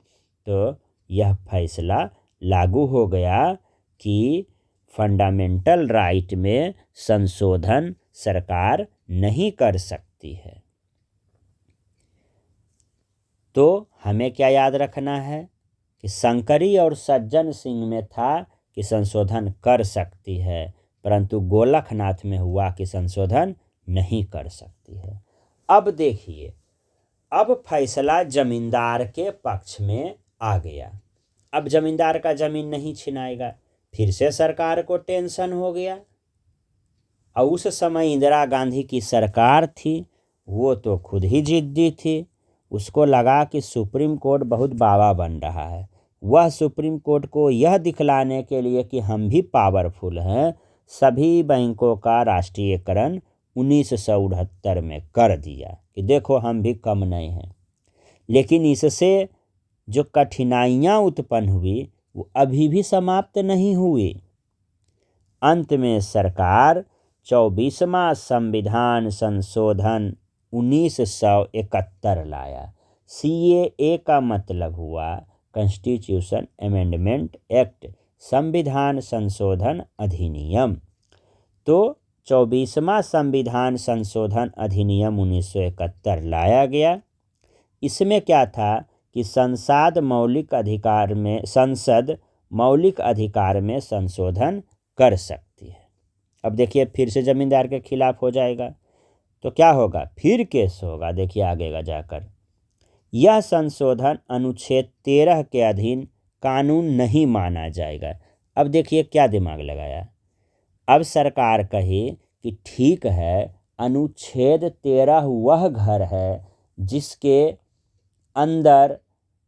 तो यह फैसला लागू हो गया कि फंडामेंटल राइट में संशोधन सरकार नहीं कर सकती है। तो हमें क्या याद रखना है कि शंकरी और सज्जन सिंह में था कि संशोधन कर सकती है, परंतु गोलकनाथ में हुआ कि संशोधन नहीं कर सकती है। अब देखिए, अब फैसला जमींदार के पक्ष में आ गया। अब जमींदार का ज़मीन नहीं छिनाएगा। फिर से सरकार को टेंशन हो गया। और उस समय इंदिरा गांधी की सरकार थी, वो तो खुद ही जिद्दी थी। उसको लगा कि सुप्रीम कोर्ट बहुत बाबा बन रहा है। वह सुप्रीम कोर्ट को यह दिखलाने के लिए कि हम भी पावरफुल हैं, सभी बैंकों का राष्ट्रीयकरण 1969 में कर दिया कि देखो हम भी कम नहीं हैं। लेकिन इससे जो कठिनाइयाँ उत्पन्न हुई वो अभी भी समाप्त नहीं हुई। अंत में सरकार 24वां संविधान संशोधन 1971 लाया। CAA का मतलब हुआ कॉन्स्टिट्यूशन अमेंडमेंट एक्ट, संविधान संशोधन अधिनियम। तो 24वां संविधान संशोधन अधिनियम 1971 लाया गया। इसमें क्या था कि संसद मौलिक अधिकार में संशोधन कर सकती है। अब देखिए फिर से जमींदार के खिलाफ हो जाएगा तो क्या होगा, फिर केस होगा। देखिए आगेगा जाकर, यह संशोधन अनुच्छेद 13 के अधीन कानून नहीं माना जाएगा। अब देखिए क्या दिमाग लगाया। अब सरकार कही कि ठीक है, अनुच्छेद 13 वह घर है जिसके अंदर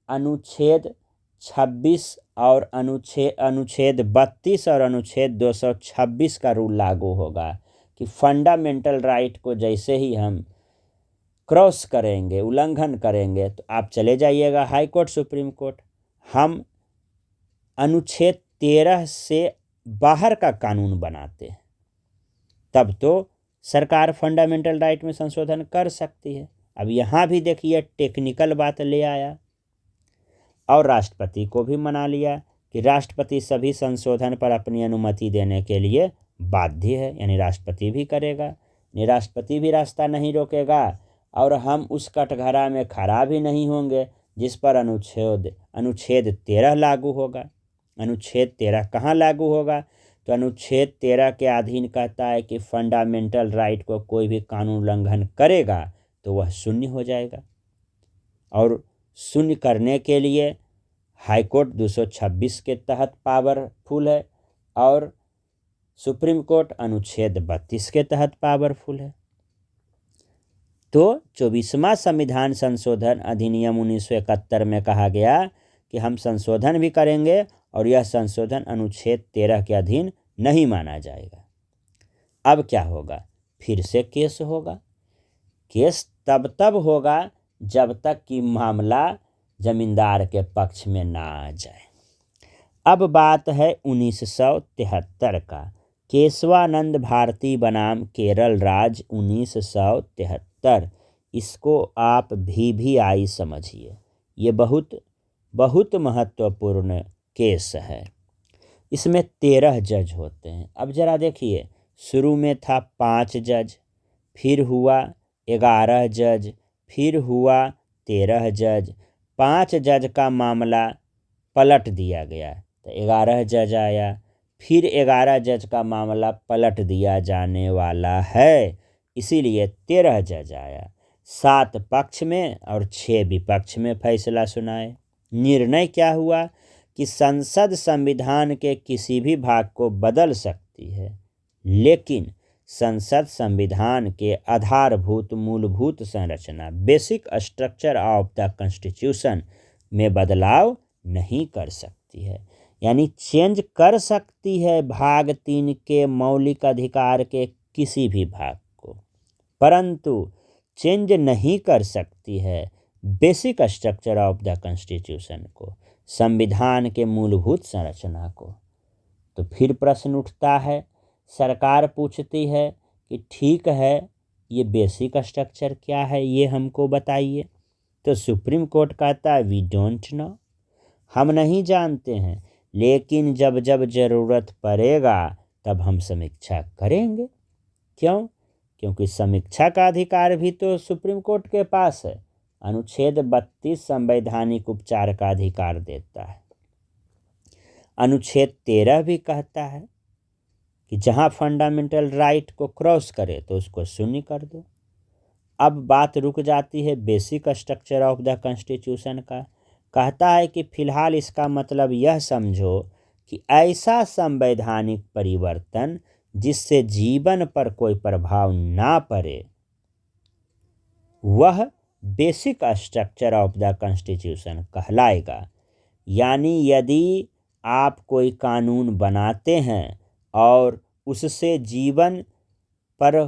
अनुच्छेद 26 और अनुच्छेद 32 और अनुच्छेद 226 का रूल लागू होगा कि फंडामेंटल राइट को जैसे ही हम क्रॉस करेंगे, उल्लंघन करेंगे, तो आप चले जाइएगा हाई कोर्ट, सुप्रीम कोर्ट। हम अनुच्छेद 13 से बाहर का कानून बनाते हैं, तब तो सरकार फंडामेंटल राइट में संशोधन कर सकती है। अब यहाँ भी देखिए टेक्निकल बात ले आया और राष्ट्रपति को भी मना लिया कि राष्ट्रपति सभी संशोधन पर अपनी अनुमति देने के लिए बाध्य है, यानी राष्ट्रपति भी करेगा, यानी राष्ट्रपति भी रास्ता नहीं रोकेगा और हम उस कटघरा में खड़ा भी नहीं होंगे जिस पर अनुच्छेद 13 लागू होगा। अनुच्छेद 13 कहाँ लागू होगा, तो अनुच्छेद 13 के अधीन कहता है कि फंडामेंटल राइट को कोई भी कानून उल्लंघन करेगा तो वह शून्य हो जाएगा, और शून्य करने के लिए हाईकोर्ट 226 के तहत पावरफुल है और सुप्रीम कोर्ट अनुच्छेद 32 के तहत पावरफुल है। तो 24वां संविधान संशोधन अधिनियम 1971 में कहा गया कि हम संशोधन भी करेंगे और यह संशोधन अनुच्छेद 13 के अधीन नहीं माना जाएगा। अब क्या होगा, फिर से केस होगा। केस तब होगा जब तक कि मामला जमींदार के पक्ष में ना आ जाए। अब बात है 1973 का, केशवानंद भारती बनाम केरल राज्य 1973। इसको आप VVI समझिए, ये बहुत महत्वपूर्ण केस है। इसमें 13 जज होते हैं। अब जरा देखिए, शुरू में था 5 जज, फिर हुआ 11 जज, फिर हुआ 13 जज। 5 जज का मामला पलट दिया गया तो 11 जज आया, फिर 11 जज का मामला पलट दिया जाने वाला है, इसीलिए 13 जज आया। 7 पक्ष में और 6 विपक्ष में फैसला सुनाए। निर्णय क्या हुआ कि संसद संविधान के किसी भी भाग को बदल सकती है, लेकिन संसद संविधान के आधारभूत मूलभूत संरचना basic structure of the constitution में बदलाव नहीं कर सकती है। यानी चेंज कर सकती है भाग 3 के मौलिक अधिकार के किसी भी भाग को, परंतु चेंज नहीं कर सकती है basic structure of the constitution को, संविधान के मूलभूत संरचना को। तो फिर प्रश्न उठता है, सरकार पूछती है कि ठीक है, ये बेसिक स्ट्रक्चर क्या है, ये हमको बताइए। तो सुप्रीम कोर्ट कहता है वी डोंट नो, हम नहीं जानते हैं, लेकिन जब जब ज़रूरत पड़ेगा तब हम समीक्षा करेंगे। क्यों? क्योंकि समीक्षा का अधिकार भी तो सुप्रीम कोर्ट के पास है। अनुच्छेद 32 संवैधानिक उपचार का अधिकार देता है। अनुच्छेद 13 भी कहता है कि जहां फंडामेंटल राइट को क्रॉस करे तो उसको शून्य कर दो। अब बात रुक जाती है basic structure of the constitution का। कहता है कि फिलहाल इसका मतलब यह समझो कि ऐसा संवैधानिक परिवर्तन जिससे जीवन पर कोई प्रभाव ना पड़े, वह basic structure of the constitution कहलाएगा। यानी यदि आप कोई कानून बनाते हैं और उससे जीवन पर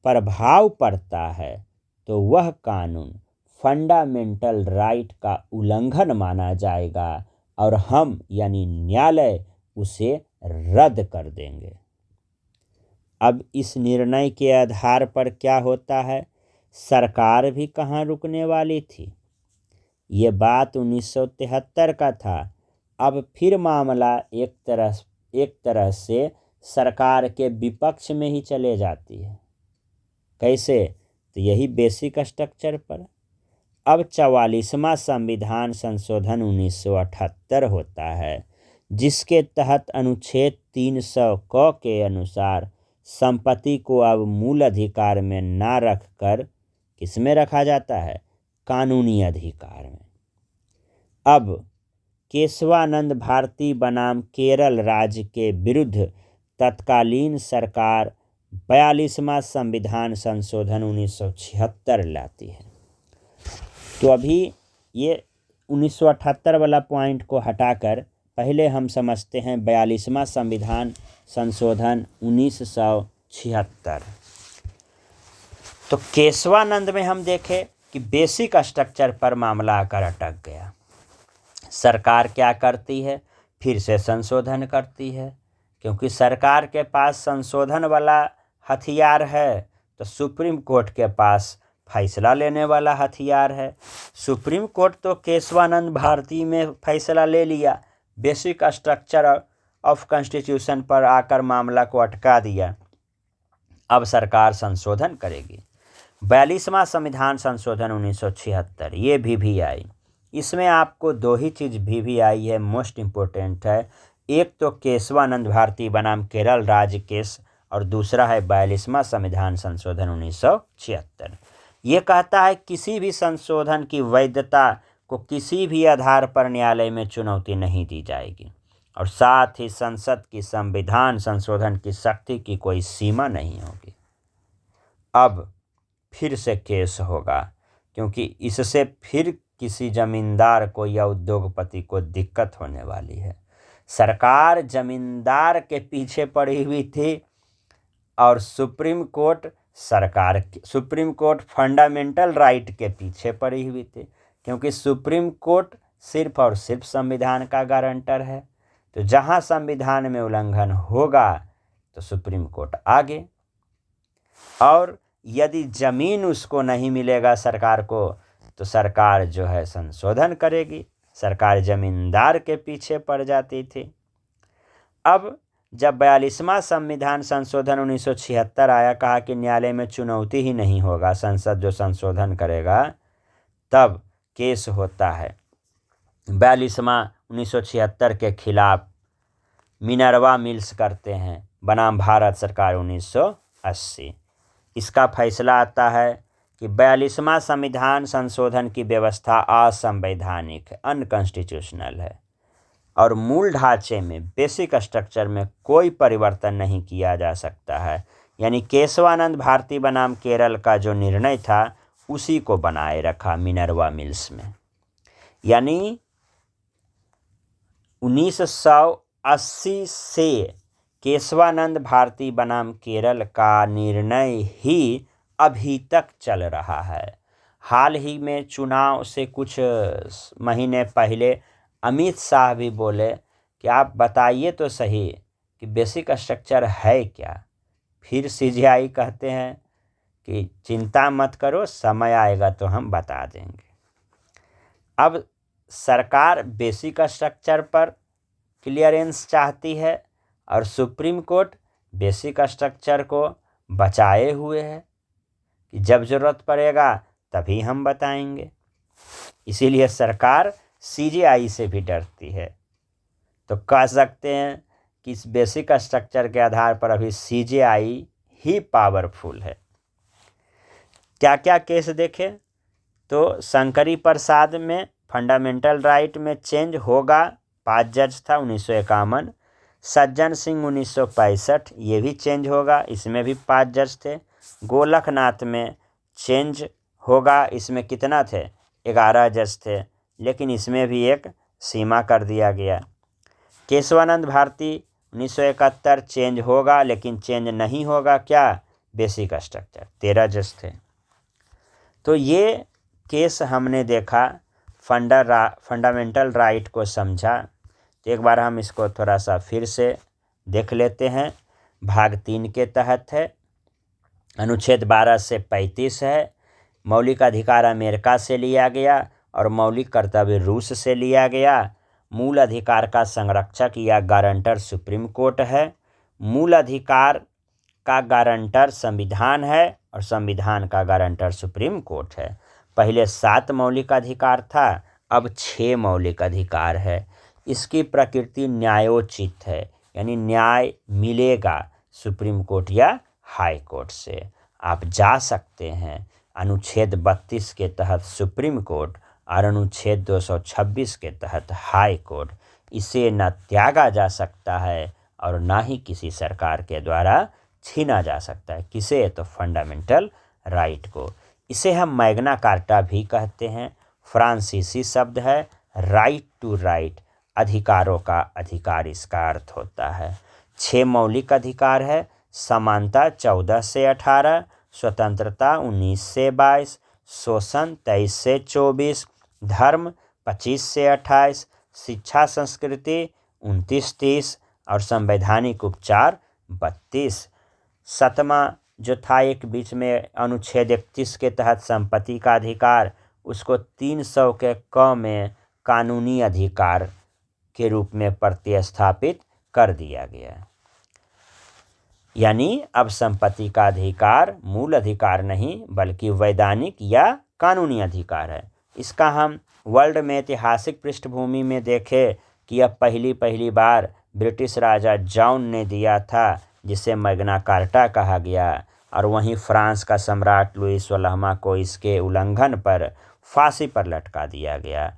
प्रभाव पड़ता है तो वह कानून फंडामेंटल राइट का उल्लंघन माना जाएगा और हम यानी न्यायालय उसे रद्द कर देंगे। अब इस निर्णय के आधार पर क्या होता है, सरकार भी कहाँ रुकने वाली थी। ये बात 1973 का था। अब फिर मामला एक तरह से सरकार के विपक्ष में ही चले जाती है। कैसे, तो यही बेसिक स्ट्रक्चर पर। अब 44वां संविधान संशोधन 1978 होता है, जिसके तहत अनुच्छेद 300 क के अनुसार संपत्ति को अब मूल अधिकार में ना रखकर किस में रखा जाता है, कानूनी अधिकार में। अब केशवानंद भारती बनाम केरल राज्य के विरुद्ध तत्कालीन सरकार 42वां संविधान संशोधन 1976 लाती है। तो अभी ये 1978 वाला पॉइंट को हटाकर पहले हम समझते हैं 42वां संविधान संशोधन 1976। तो केशवानंद में हम देखें कि बेसिक स्ट्रक्चर पर मामला आकर अटक गया। सरकार क्या करती है, फिर से संशोधन करती है, क्योंकि सरकार के पास संशोधन वाला हथियार है तो सुप्रीम कोर्ट के पास फैसला लेने वाला हथियार है। सुप्रीम कोर्ट तो केशवानंद भारती में फैसला ले लिया, बेसिक स्ट्रक्चर ऑफ कॉन्स्टिट्यूशन पर आकर मामला को अटका दिया। अब सरकार संशोधन करेगी। 42वां संविधान संशोधन 1976 ये भी आई। इसमें आपको दो ही चीज़ भी आई है, मोस्ट इम्पोर्टेंट है। एक तो केशवानंद भारती बनाम केरल राज्य केस और दूसरा है 42वां संविधान संशोधन 1976। ये कहता है किसी भी संशोधन की वैधता को किसी भी आधार पर न्यायालय में चुनौती नहीं दी जाएगी और साथ ही संसद की संविधान संशोधन की शक्ति की कोई सीमा नहीं होगी। अब फिर से केस होगा, क्योंकि इससे फिर किसी जमींदार को या उद्योगपति को दिक्कत होने वाली है। सरकार जमींदार के पीछे पड़ी हुई थी और सुप्रीम कोर्ट फंडामेंटल राइट के पीछे पड़ी हुई थी, क्योंकि सुप्रीम कोर्ट सिर्फ और सिर्फ संविधान का गारंटर है। तो जहां संविधान में उल्लंघन होगा तो सुप्रीम कोर्ट आगे, और यदि जमीन उसको नहीं मिलेगा सरकार को तो सरकार जो है संशोधन करेगी। सरकार जमींदार के पीछे पड़ जाती थी। अब जब 42वां संविधान संशोधन 1976 आया, कहा कि न्यायालय में चुनौती ही नहीं होगा, संसद जो संशोधन करेगा, तब केस होता है 42वां 1976 के खिलाफ। मिनर्वा मिल्स करते हैं बनाम भारत सरकार 1980। इसका फैसला आता है कि 42वां संविधान संशोधन की व्यवस्था असंवैधानिक है, अनकॉन्स्टिट्यूशनल है और मूल ढांचे में, बेसिक स्ट्रक्चर में कोई परिवर्तन नहीं किया जा सकता है। यानी केशवानंद भारती बनाम केरल का जो निर्णय था उसी को बनाए रखा मिनर्वा मिल्स में। यानी 1980 से केशवानंद भारती बनाम केरल का निर्णय ही अभी तक चल रहा है। हाल ही में चुनाव से कुछ महीने पहले अमित शाह भी बोले कि आप बताइए तो सही कि बेसिक स्ट्रक्चर है क्या। फिर सीजीआई कहते हैं कि चिंता मत करो, समय आएगा तो हम बता देंगे। अब सरकार बेसिक स्ट्रक्चर पर क्लियरेंस चाहती है और सुप्रीम कोर्ट बेसिक स्ट्रक्चर को बचाए हुए है कि जब ज़रूरत पड़ेगा तभी हम बताएंगे। इसीलिए सरकार सीजीआई से भी डरती है। तो कह सकते हैं कि इस बेसिक स्ट्रक्चर के आधार पर अभी सीजीआई ही पावरफुल है। क्या क्या केस देखें तो शंकरी प्रसाद में फंडामेंटल राइट में चेंज होगा, 5 जज था 1951। सज्जन सिंह 1965, ये भी चेंज होगा, इसमें भी 5 जज थे। गोलकनाथ में चेंज होगा, इसमें कितना थे, 11 जज थे, लेकिन इसमें भी एक सीमा कर दिया गया। केशवानंद भारती 1971 चेंज होगा, लेकिन चेंज नहीं होगा क्या, बेसिक स्ट्रक्चर, 13 जज थे। तो ये केस हमने देखा, फंडामेंटल राइट को समझा। तो एक बार हम इसको थोड़ा सा फिर से देख लेते हैं। भाग 3 के तहत है। अनुच्छेद 12 से 35 है। मौलिक अधिकार अमेरिका से लिया गया और मौलिक कर्तव्य रूस से लिया गया। मूल अधिकार का संरक्षक या गारंटर सुप्रीम कोर्ट है। मूल अधिकार का गारंटर संविधान है और संविधान का गारंटर सुप्रीम कोर्ट है। पहले 7 मौलिक अधिकार था, अब 6 मौलिक अधिकार है। इसकी प्रकृति न्यायोचित है, यानी न्याय मिलेगा सुप्रीम कोर्ट या हाई कोर्ट से। आप जा सकते हैं अनुच्छेद 32 के तहत सुप्रीम कोर्ट और अनुच्छेद 226 के तहत हाई कोर्ट। इसे न त्यागा जा सकता है और ना ही किसी सरकार के द्वारा छीना जा सकता है। किसे? तो फंडामेंटल राइट को। इसे हम मैग्ना कार्टा भी कहते हैं। फ्रांसीसी शब्द है राइट टू राइट, अधिकारों का अधिकार इसका अर्थ होता है। 6 मौलिक अधिकार है। समानता 14 से 18, स्वतंत्रता 19 से 22, शोषण 23 से 24, धर्म 25 से 28, शिक्षा संस्कृति 29-30 और संवैधानिक उपचार 32। 7वां जो था एक बीच में अनुच्छेद 31 के तहत संपत्ति का अधिकार, उसको 300 के क में कानूनी अधिकार के रूप में प्रतिस्थापित कर दिया गया। यानी अब संपत्ति का अधिकार मूल अधिकार नहीं बल्कि वैधानिक या कानूनी अधिकार है। इसका हम वर्ल्ड में ऐतिहासिक पृष्ठभूमि में देखें कि यह पहली बार ब्रिटिश राजा जॉन ने दिया था, जिसे मैग्ना कार्टा कहा गया, और वहीं फ्रांस का सम्राट लुई 16वां को इसके उल्लंघन पर फांसी पर लटका दिया गया।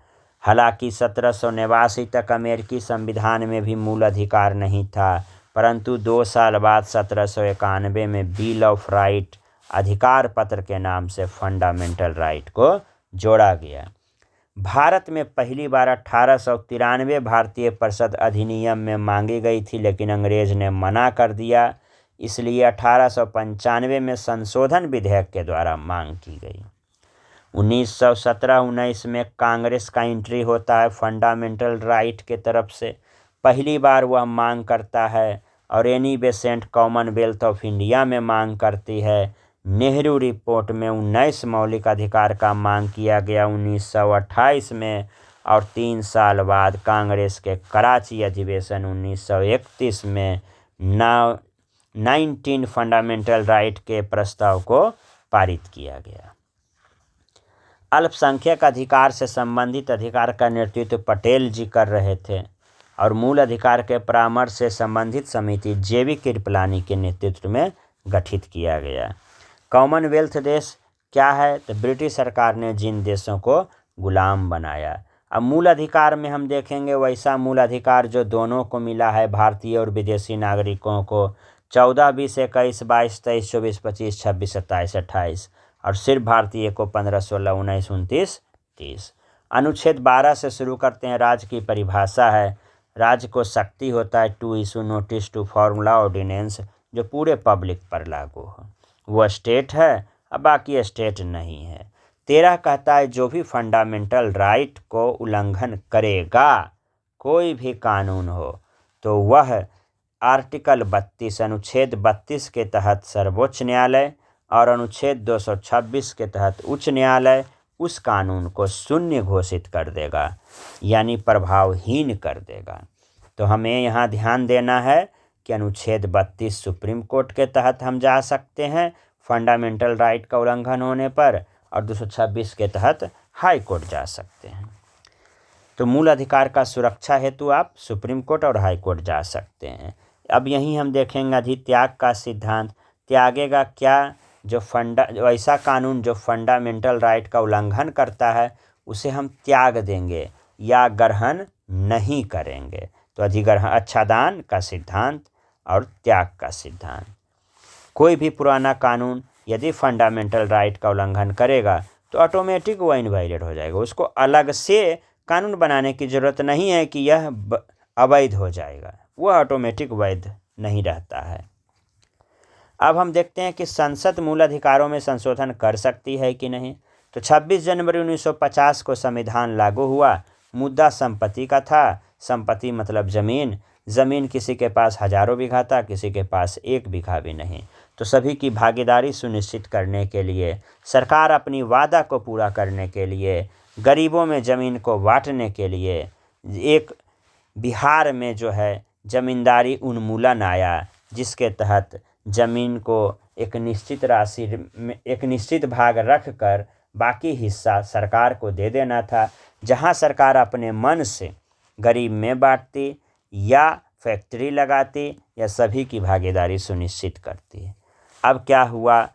हालांकि 1789 तक अमेरिकी संविधान में भी मूल अधिकार नहीं था, परंतु 2 साल बाद 1791 में बिल ऑफ राइट अधिकार पत्र के नाम से फंडामेंटल राइट को जोड़ा गया। भारत में पहली बार 1893 भारतीय परिषद अधिनियम में मांगी गई थी, लेकिन अंग्रेज ने मना कर दिया, इसलिए 1895 में संशोधन विधेयक के द्वारा मांग की गई। 1917-19 में कांग्रेस का एंट्री होता है फंडामेंटल राइट के तरफ से। पहली बार वह मांग करता है और Annie Besant Commonwealth of India में मांग करती है। नेहरू रिपोर्ट में 19 मौलिक अधिकार का मांग किया गया 1928 में, और 3 साल बाद कांग्रेस के कराची अधिवेशन 1931 में 19 फंडामेंटल राइट के प्रस्ताव को पारित किया गया। अल्पसंख्यक अधिकार से संबंधित अधिकार का नेतृत्व पटेल जी कर रहे थे और मूल अधिकार के परामर्श से संबंधित समिति जेबी कृपलानी के नेतृत्व में गठित किया गया। कॉमनवेल्थ देश क्या है? तो ब्रिटिश सरकार ने जिन देशों को गुलाम बनाया। अब मूल अधिकार में हम देखेंगे वैसा मूल अधिकार जो दोनों को मिला है, भारतीय और विदेशी नागरिकों को, 14, 20, 21, 22, 23, 24, 25, 26, 27, 28, और सिर्फ भारतीय को 15, 16, 19, 29, 30। अनुच्छेद 12 से शुरू करते हैं। राज्य की परिभाषा है, राज्य को शक्ति होता है to issue notice to formula ordinance, जो पूरे पब्लिक पर लागू हो, वो स्टेट है, अब बाकी स्टेट नहीं है। 13 कहता है जो भी फंडामेंटल राइट को उल्लंघन करेगा, कोई भी कानून हो, तो वह आर्टिकल 32 अनुच्छेद 32 के तहत सर्वोच्च न्यायालय और अनुच्छेद 226 के तहत उच्च न्यायालय उस कानून को शून्य घोषित कर देगा, यानी प्रभावहीन कर देगा। तो हमें यहाँ ध्यान देना है कि अनुच्छेद 32 सुप्रीम कोर्ट के तहत हम जा सकते हैं फंडामेंटल राइट का उल्लंघन होने पर, और 226 के तहत हाई कोर्ट जा सकते हैं। तो मूल अधिकार का सुरक्षा हेतु आप सुप्रीम कोर्ट और हाई कोर्ट जा सकते हैं। अब यहीं हम देखेंगे अधित्याग का सिद्धांत। त्यागेगा क्या? जो ऐसा कानून जो फंडामेंटल राइट का उल्लंघन करता है उसे हम त्याग देंगे या ग्रहण नहीं करेंगे। तो अधिग्रहण, अच्छादान का सिद्धांत और त्याग का सिद्धांत। कोई भी पुराना कानून यदि फंडामेंटल राइट का उल्लंघन करेगा तो ऑटोमेटिक वो इनवैलिड हो जाएगा। उसको अलग से कानून बनाने की ज़रूरत नहीं है कि यह अवैध हो जाएगा, वह ऑटोमेटिक वैध नहीं रहता है। अब हम देखते हैं कि संसद मूल अधिकारों में संशोधन कर सकती है कि नहीं। तो 26 जनवरी 1950 को संविधान लागू हुआ। मुद्दा संपत्ति का था। संपत्ति मतलब जमीन। ज़मीन किसी के पास हजारों बीघा था, किसी के पास 1 बीघा भी नहीं। तो सभी की भागीदारी सुनिश्चित करने के लिए, सरकार अपनी वादा को पूरा करने के लिए, गरीबों में ज़मीन को बांटने के लिए एक बिहार में जो है ज़मींदारी उन्मूलन आया, जिसके तहत ज़मीन को एक निश्चित राशि में, एक निश्चित भाग रख कर बाकी हिस्सा सरकार को दे देना था, जहां सरकार अपने मन से गरीब में बांटती या फैक्ट्री लगाती या सभी की भागीदारी सुनिश्चित करती। अब क्या हुआ,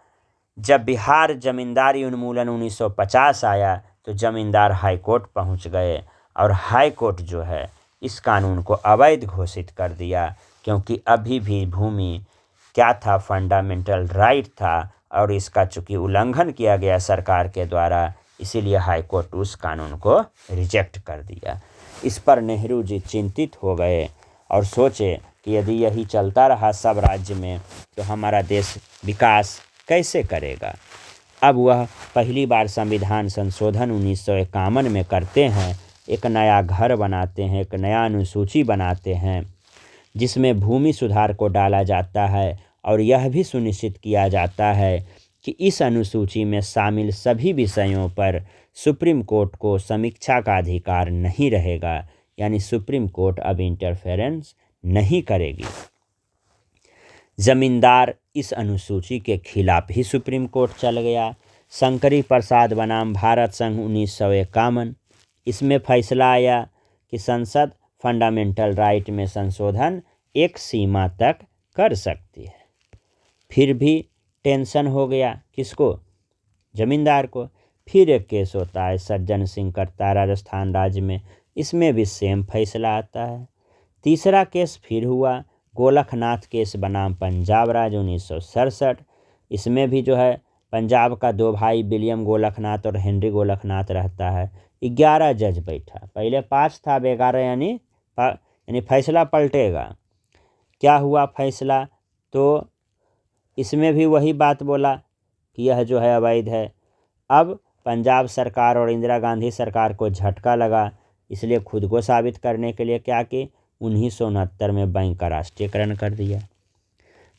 जब बिहार ज़मींदारी उन्मूलन 1950 आया तो ज़मींदार हाई कोर्ट पहुंच गए और हाई कोर्ट जो है इस कानून को अवैध घोषित कर दिया, क्योंकि अभी भी भूमि क्या था, फंडामेंटल राइट था और इसका चूँकि उल्लंघन किया गया सरकार के द्वारा, इसीलिए हाई कोर्ट उस कानून को रिजेक्ट कर दिया। इस पर नेहरू जी चिंतित हो गए और सोचे कि यदि यही चलता रहा सब राज्य में तो हमारा देश विकास कैसे करेगा। अब वह पहली बार संविधान संशोधन 1951 में करते हैं, एक नया घर बनाते हैं, एक नया अनुसूची बनाते हैं जिसमें भूमि सुधार को डाला जाता है और यह भी सुनिश्चित किया जाता है कि इस अनुसूची में शामिल सभी विषयों पर सुप्रीम कोर्ट को समीक्षा का अधिकार नहीं रहेगा, यानी सुप्रीम कोर्ट अब इंटरफेरेंस नहीं करेगी। जमींदार इस अनुसूची के खिलाफ ही सुप्रीम कोर्ट चल गया। शंकरी प्रसाद बनाम भारत संघ 1951, इसमें फैसला आया कि संसद फंडामेंटल राइट में संशोधन एक सीमा तक कर सकती है। फिर भी टेंशन हो गया, किसको? जमींदार को। फिर एक केस होता है, सज्जन सिंह करता है राजस्थान राज्य में, इसमें भी सेम फैसला आता है। तीसरा केस फिर हुआ, गोलखनाथ केस बनाम पंजाब राज्य 1967, इसमें भी जो है पंजाब का 2 भाई विलियम गोलखनाथ और हेनरी गोलखनाथ रहता है। 11 जज बैठा, पहले 5 था, अब 11, यानी फैसला पलटेगा। क्या हुआ फैसला? तो इसमें भी वही बात बोला कि यह जो है अवैध है। अब पंजाब सरकार और इंदिरा गांधी सरकार को झटका लगा, इसलिए खुद को साबित करने के लिए क्या कि 1969 में बैंक का राष्ट्रीयकरण कर दिया।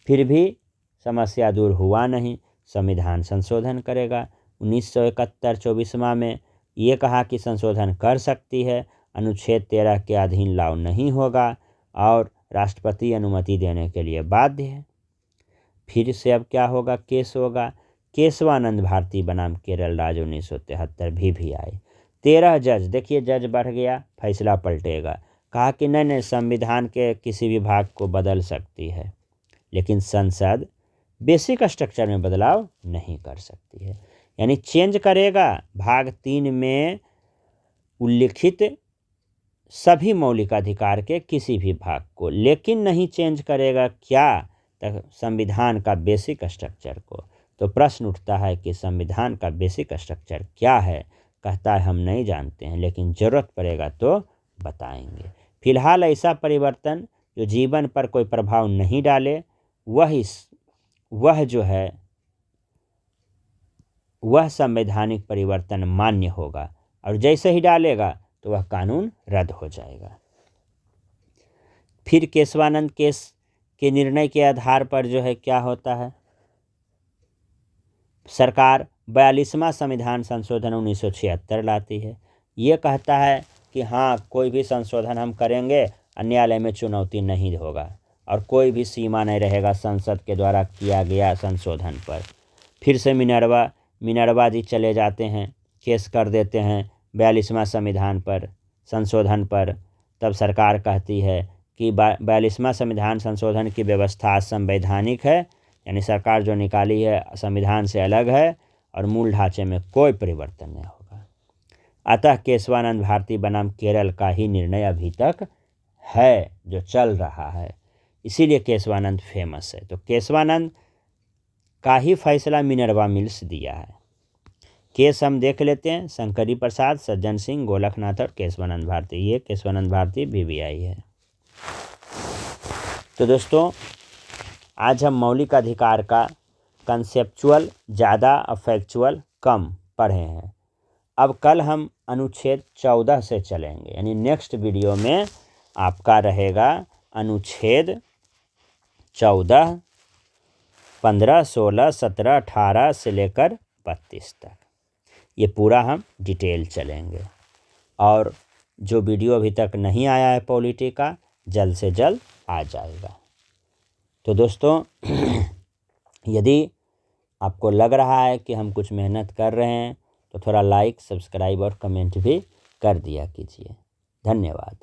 फिर भी समस्या दूर हुआ नहीं, संविधान संशोधन करेगा। 1971 24वां में ये कहा कि संशोधन कर सकती है, अनुच्छेद 13 के अधीन लागू नहीं होगा और राष्ट्रपति अनुमति देने के लिए बाध्य है। फिर से अब क्या होगा, केस होगा, केशवानंद भारती बनाम केरल राज्य 1973 भी आए। 13 जज, देखिए जज बढ़ गया, फैसला पलटेगा। कहा कि नहीं, संविधान के किसी भी भाग को बदल सकती है, लेकिन संसद बेसिक स्ट्रक्चर में बदलाव नहीं कर सकती है, यानी चेंज करेगा भाग 3 में उल्लिखित सभी मौलिक अधिकार के किसी भी भाग को, लेकिन नहीं चेंज करेगा क्या? तक संविधान का बेसिक स्ट्रक्चर को। तो प्रश्न उठता है कि संविधान का बेसिक स्ट्रक्चर क्या है? कहता है हम नहीं जानते हैं, लेकिन ज़रूरत पड़ेगा तो बताएंगे। फिलहाल ऐसा परिवर्तन जो जीवन पर कोई प्रभाव नहीं डाले, वह जो है वह संवैधानिक परिवर्तन मान्य होगा, और जैसे ही डालेगा तो वह कानून रद्द हो जाएगा। फिर केशवानंद केस के निर्णय के आधार पर जो है क्या होता है, सरकार 42वां संविधान संशोधन 1976 लाती है। ये कहता है कि हाँ, कोई भी संशोधन हम करेंगे, न्यायालय में चुनौती नहीं होगा और कोई भी सीमा नहीं रहेगा संसद के द्वारा किया गया संशोधन पर। फिर से मिनरवा जी चले जाते हैं, केस कर देते हैं 42वां संविधान पर संशोधन पर। तब सरकार कहती है कि 42वां संविधान संशोधन की व्यवस्था असंवैधानिक है, यानी सरकार जो निकाली है संविधान से अलग है और मूल ढांचे में कोई परिवर्तन नहीं होगा। अतः केशवानंद भारती बनाम केरल का ही निर्णय अभी तक है जो चल रहा है, इसीलिए केशवानंद फेमस है। तो केशवानंद का ही फैसला मिनरवा मिल्स दिया है। केस हम देख लेते हैं, शंकरी प्रसाद, सज्जन सिंह, गोलखनाथ और केशवानंद भारती। ये केशवानंद भारती BBI है। तो दोस्तों, आज हम मौलिक अधिकार का कंसेप्चुअल ज़्यादा और फैक्चुअल कम पढ़े हैं। अब कल हम अनुच्छेद 14 से चलेंगे, यानी नेक्स्ट वीडियो में आपका रहेगा अनुच्छेद 14, 15, 16, 17, 18 से लेकर 32 तक ये पूरा हम डिटेल चलेंगे। और जो वीडियो अभी तक नहीं आया है पॉलिटी का, जल्द से जल्द आ जाएगा। तो दोस्तों यदि आपको लग रहा है कि हम कुछ मेहनत कर रहे हैं तो थोड़ा लाइक, सब्सक्राइब और कमेंट भी कर दिया कीजिए। धन्यवाद।